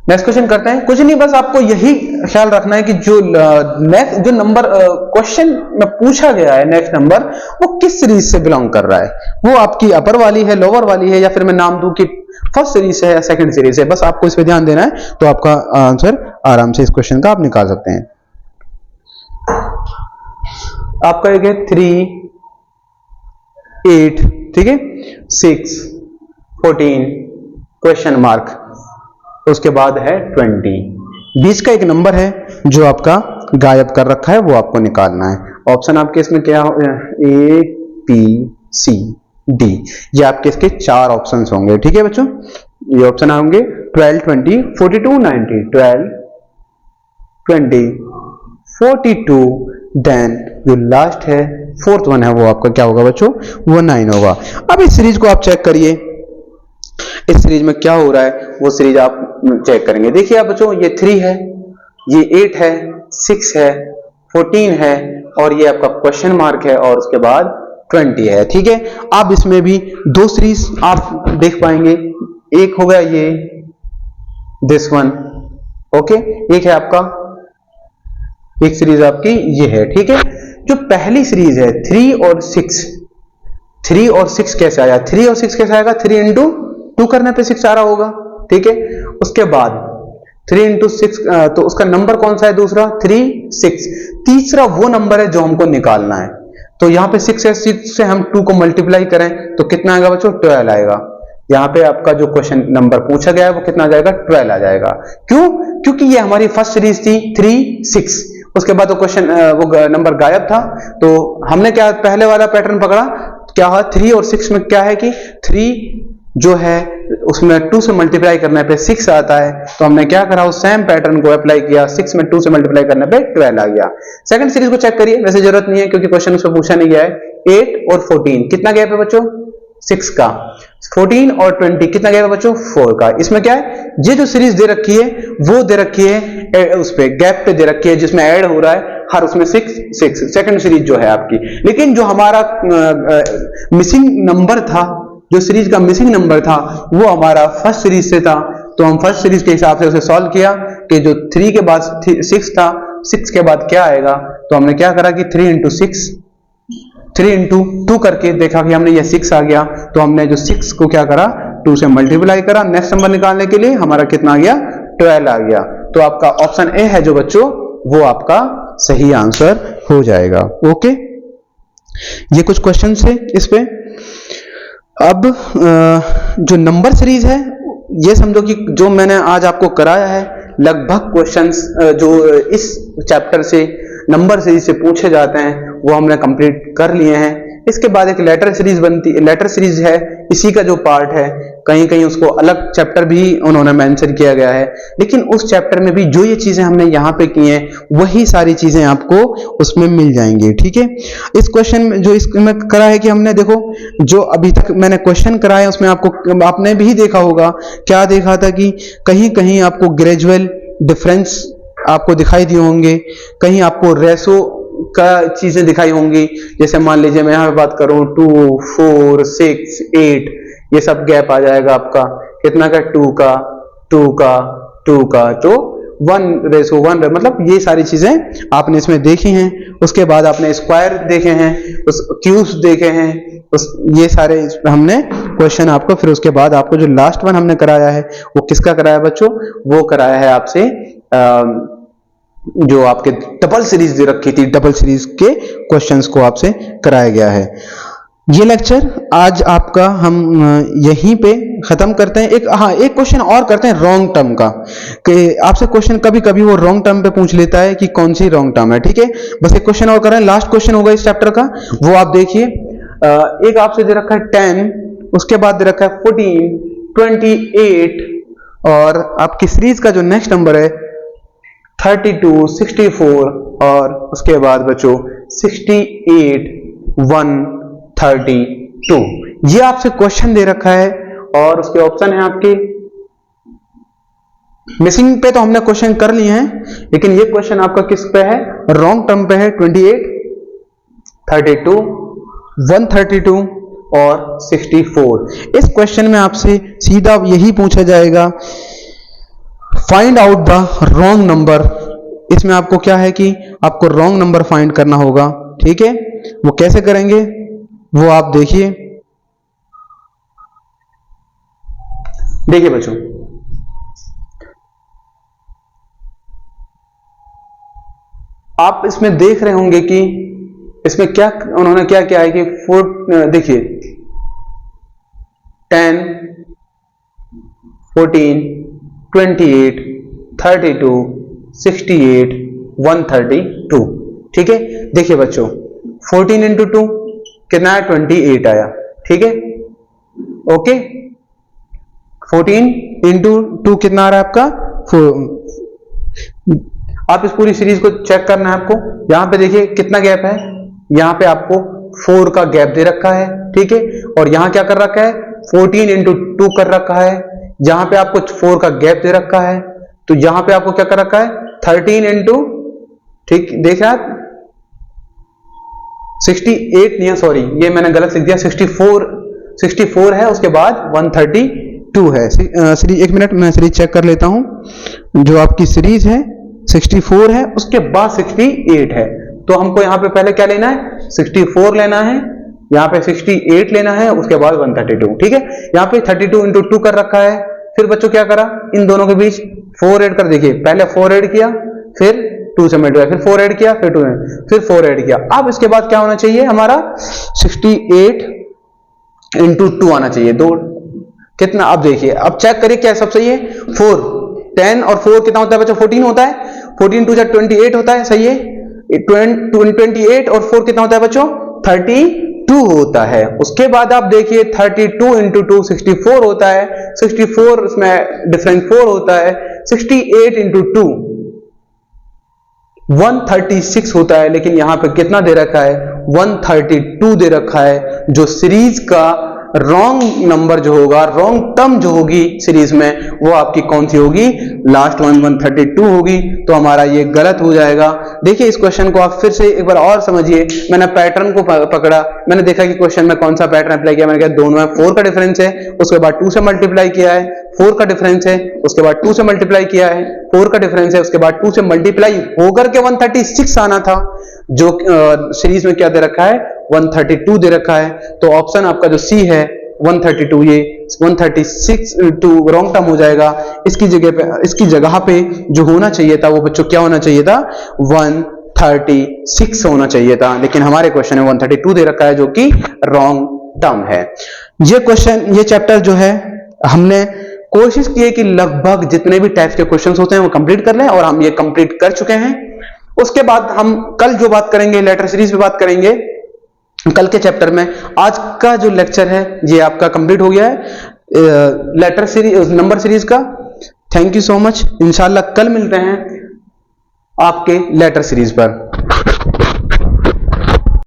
नेक्स्ट क्वेश्चन करते हैं। कुछ नहीं, बस आपको यही ख्याल रखना है कि जो नेक्स्ट जो नंबर क्वेश्चन में पूछा गया है, नेक्स्ट नंबर वो किस सीरीज से बिलोंग कर रहा है, वो आपकी अपर वाली है, लोअर वाली है, या फिर मैं नाम दूं कि फर्स्ट सीरीज से है या सेकंड सीरीज से। बस आपको इस पे ध्यान देना है, तो आपका आंसर आराम से इस क्वेश्चन का आप निकाल सकते हैं। आपका एक है 3, 8, ठीक है, 6, 14, क्वेश्चन मार्क, उसके बाद है 20, बीच का एक नंबर है जो आपका गायब कर रखा है, वो आपको निकालना है। ऑप्शन आपके इसमें क्या हो, A, P, C, D, ये आपके इसके 4 ऑप्शन होंगे, ठीक है बच्चों। ये ऑप्शन होंगे 12, 20, 42, 90, 12, 20, 42, देन जो लास्ट है 4th वन है वो आपका क्या होगा बच्चों, वो 9 होगा। अब इस सीरीज को आप चेक करिए, इस सीरीज में क्या हो रहा है वो सीरीज आप चेक करेंगे। देखिए आप बच्चों, ये 3 है, ये 8 है, 6 है, 14 है, और ये आपका क्वेश्चन मार्क है, और उसके बाद 20 है, ठीक है। अब इसमें भी 2 सीरीज आप देख पाएंगे, एक हो गया ये दिस वन, ओके, एक है आपका, एक सीरीज आपकी ये है, ठीक है। जो पहली सीरीज है 3 और 6, 3 और 6 कैसे आया, 3 और 6 कैसे आएगा, 3 into 2 करने पे 6 आ रहा होगा, ठीक है। उसके बाद 3 इंटू 6, तो उसका नंबर कौन सा है दूसरा? 3, 6। तीसरा वो नंबर है जो हमको निकालना है। तो यहाँ पे 6 से हम 2 को मल्टीप्लाई करें तो कितना आएगा बच्चों? 12 आएगा। यहाँ पे आपका जो क्वेश्चन नंबर पूछा गया है वो कितना आ जाएगा? 12 आ जाएगा। क्यों? क्योंकि ये हमारी फर्स्ट सीरीज थी 3, 6, उसके बाद वो क्वेश्चन वो नंबर गायब था। तो हमने क्या पहले वाला पैटर्न पकड़ा, क्या हुआ? 3 और 6 में क्या है कि 3 जो है उसमें 2 से मल्टीप्लाई करने पे 6 आता है, तो हमने क्या करा? उस सेम पैटर्न को अप्लाई किया, 6 में 2 से मल्टीप्लाई करने पे 12 आ गया। सेकंड सीरीज को चेक करिए, वैसे जरूरत नहीं है क्योंकि क्वेश्चन उसमें पूछा नहीं गया है। 8 और 14 कितना गैप है बच्चों? 6 का। 14 और 20 कितना गैप है बच्चों? 4 का। इसमें क्या है? ये जो सीरीज दे रखी है वो दे रखी है उस पे गैप पे दे रखी है जिसमें ऐड हो रहा है हर उसमें 6 सेकंड सीरीज जो है आपकी। लेकिन जो हमारा मिसिंग नंबर था, जो सीरीज का मिसिंग नंबर था वो हमारा फर्स्ट सीरीज से था, तो हम फर्स्ट सीरीज के हिसाब से उसे सॉल्व किया कि जो 3 के बाद 6 था, 6 के बाद क्या आएगा? तो हमने क्या करा कि 3 इंटू 6, 3 इंटू 2 करके देखा कि हमने ये 6 आ गया, तो हमने जो 6 को क्या करा? 2 से मल्टीप्लाई करा। नेक्स्ट नंबर निकालने के लिए हमारा कितना आ गया? 12 आ गया। तो आपका ऑप्शन ए है जो बच्चों वो आपका सही आंसर हो जाएगा। ओके, ये कुछ क्वेश्चन थे इस पे। अब जो नंबर सीरीज है, ये समझो कि जो मैंने आज आपको कराया है लगभग क्वेश्चंस जो इस चैप्टर से नंबर सीरीज से पूछे जाते हैं वो हमने कंप्लीट कर लिए हैं। इसके बाद एक लेटर सीरीज बनती है, लेटर सीरीज है, इसी का जो पार्ट है, कहीं कहीं उसको अलग चैप्टर भी उन्होंने मेंशन किया गया है, लेकिन उस चैप्टर में भी जो ये चीजें हमने यहाँ पे की हैं वही सारी चीजें आपको उसमें मिल जाएंगी। ठीक है, इस क्वेश्चन में जो इसमें करा है कि हमने देखो जो अभी तक मैंने क्वेश्चन कराए उसमें आपको आपने भी देखा होगा, क्या देखा था कि कहीं कहीं आपको ग्रेजुअल डिफरेंस आपको दिखाई दिए होंगे, कहीं आपको रेशो का चीजें दिखाई होंगी। जैसे मान लीजिए मैं यहाँ पे बात करूं 2, 4, 6, 8, ये सब गैप आ जाएगा आपका कितना का? 2 का, 2 का, 2 का, तो 1:1, मतलब ये सारी चीजें आपने इसमें देखी हैं। उसके बाद आपने स्क्वायर देखे हैं, उस क्यूब्स देखे हैं, ये सारे हमने क्वेश्चन आपको, फिर उसके बाद आपको जो लास्ट वन हमने कराया है वो किसका कराया बच्चों? वो कराया है आपसे जो आपके डबल सीरीज दे रखी थी, डबल सीरीज के क्वेश्चंस को आपसे कराया गया है। ये लेक्चर आज आपका हम यहीं पे खत्म करते हैं। एक क्वेश्चन और करते हैं रॉन्ग टर्म का, कि आपसे क्वेश्चन कभी कभी वो रॉन्ग टर्म पे पूछ लेता है कि कौन सी रॉन्ग टर्म है। ठीक है, बस एक क्वेश्चन और करें, लास्ट क्वेश्चन होगा इस चैप्टर का, वो आप देखिए। एक आपसे दे रखा है 10, उसके बाद दे रखा है 14, 28, और आपकी सीरीज का जो नेक्स्ट नंबर है 32, 64, और उसके बाद बच्चों 68, 132। ये आपसे क्वेश्चन दे रखा है और उसके ऑप्शन है आपके मिसिंग पे, तो हमने क्वेश्चन कर लिए हैं, लेकिन ये क्वेश्चन आपका किस पे है? रॉन्ग टर्म पे है। 28, 32, 132 और 64। इस क्वेश्चन में आपसे सीधा यही पूछा जाएगा, find out the wrong number. इसमें आपको क्या है कि आपको रॉन्ग नंबर फाइंड करना होगा। ठीक है, वो कैसे करेंगे वो आप देखिए। देखिए बच्चों, आप इसमें देख रहे होंगे कि इसमें क्या उन्होंने क्या किया है कि देखिए 10, 14, 28, 32, 68, 132। ठीक है, देखिए बच्चों 14 इंटू 2 कितना है? 28 आया। ठीक है, ओके, 14 इंटू 2 कितना आ रहा है आपका? 4। आप इस पूरी सीरीज को चेक करना है आपको। यहां पे देखिए कितना गैप है, यहां पे आपको 4 का गैप दे रखा है। ठीक है, और यहां क्या कर रखा है? 14 इंटू 2 कर रखा है, जहां पे आपको 4 का गैप दे रखा है, तो यहां पे आपको क्या कर रखा है? 13 इंटू, ठीक देख रहे हैं 68 नहीं है, सॉरी ये मैंने गलत लिख दिया, 64 है, उसके बाद 132 है। सीरीज, एक मिनट मैं सीरीज चेक कर लेता हूं। जो आपकी सीरीज है 64 है, उसके बाद 68 है, तो हमको यहां पे पहले क्या लेना है? 64 लेना है, यहां पे 68 लेना है, उसके बाद 132। ठीक है, यहां पे 32 इंटू 2 कर रखा है। फिर बच्चों क्या करा? इन दोनों के बीच 4 ऐड कर, देखिए पहले 4 ऐड किया, फिर 2 से मल्टीप्लाई, फिर 4 ऐड किया, फिर 2, फिर 4 ऐड किया। अब इसके बाद क्या होना चाहिए हमारा 68 इंटू 2 आना चाहिए। दो कितना, अब देखिए, अब चेक करिए क्या सब सही है। 4 10 और 4 कितना होता है बच्चों, 14 होता है। 14 2 28 होता है, सही है। 28 और 4 कितना होता है बच्चों, 32 होता है। उसके बाद आप देखिए 32 इंटू 2 64 होता है। 64 इसमें डिफरेंस 4 होता है। 68 इंटू 2 136 होता है, लेकिन यहां पे कितना दे रखा है, 132 दे रखा है। जो सीरीज का रॉन्ग नंबर जो होगा, रॉन्ग टर्म जो होगी सीरीज में, वो आपकी कौन सी होगी, लास्ट वन 132 होगी। तो हमारा ये गलत हो जाएगा। देखिए इस क्वेश्चन को आप फिर से एक बार और समझिए। मैंने पैटर्न को पकड़ा, मैंने देखा कि क्वेश्चन में कौन सा पैटर्न अप्लाई किया। मैंने कहा दोनों में 4 का डिफरेंस है, उसके बाद 2 से मल्टीप्लाई किया है, 4 का डिफरेंस है, उसके बाद 2 से मल्टीप्लाई किया है, 4 का डिफरेंस है, उसके बाद 2 से मल्टीप्लाई होकर के 136 आना था। जो सीरीज में क्या दे रखा है, 132 दे रखा है। तो ऑप्शन आपका जो सी है 132, ये 136 टू रॉन्ग टर्म हो जाएगा। इसकी जगह पे जो होना चाहिए था वो बच्चों क्या होना चाहिए था, 136 होना चाहिए था, लेकिन हमारे क्वेश्चन में 132 दे रखा है, जो कि रॉन्ग टर्म है। ये क्वेश्चन, ये चैप्टर जो है हमने कोशिश की है कि लगभग जितने भी टाइप्स के क्वेश्चंस होते हैं वो कंप्लीट कर लें, और हम ये कंप्लीट कर चुके हैं। उसके बाद हम कल जो बात करेंगे, लेटर सीरीज पे बात करेंगे कल के चैप्टर में। आज का जो लेक्चर है ये आपका कंप्लीट हो गया है लेटर सीरीज, नंबर सीरीज का। Thank you so much. इंशाल्लाह कल मिलते हैं आपके लेटर सीरीज पर।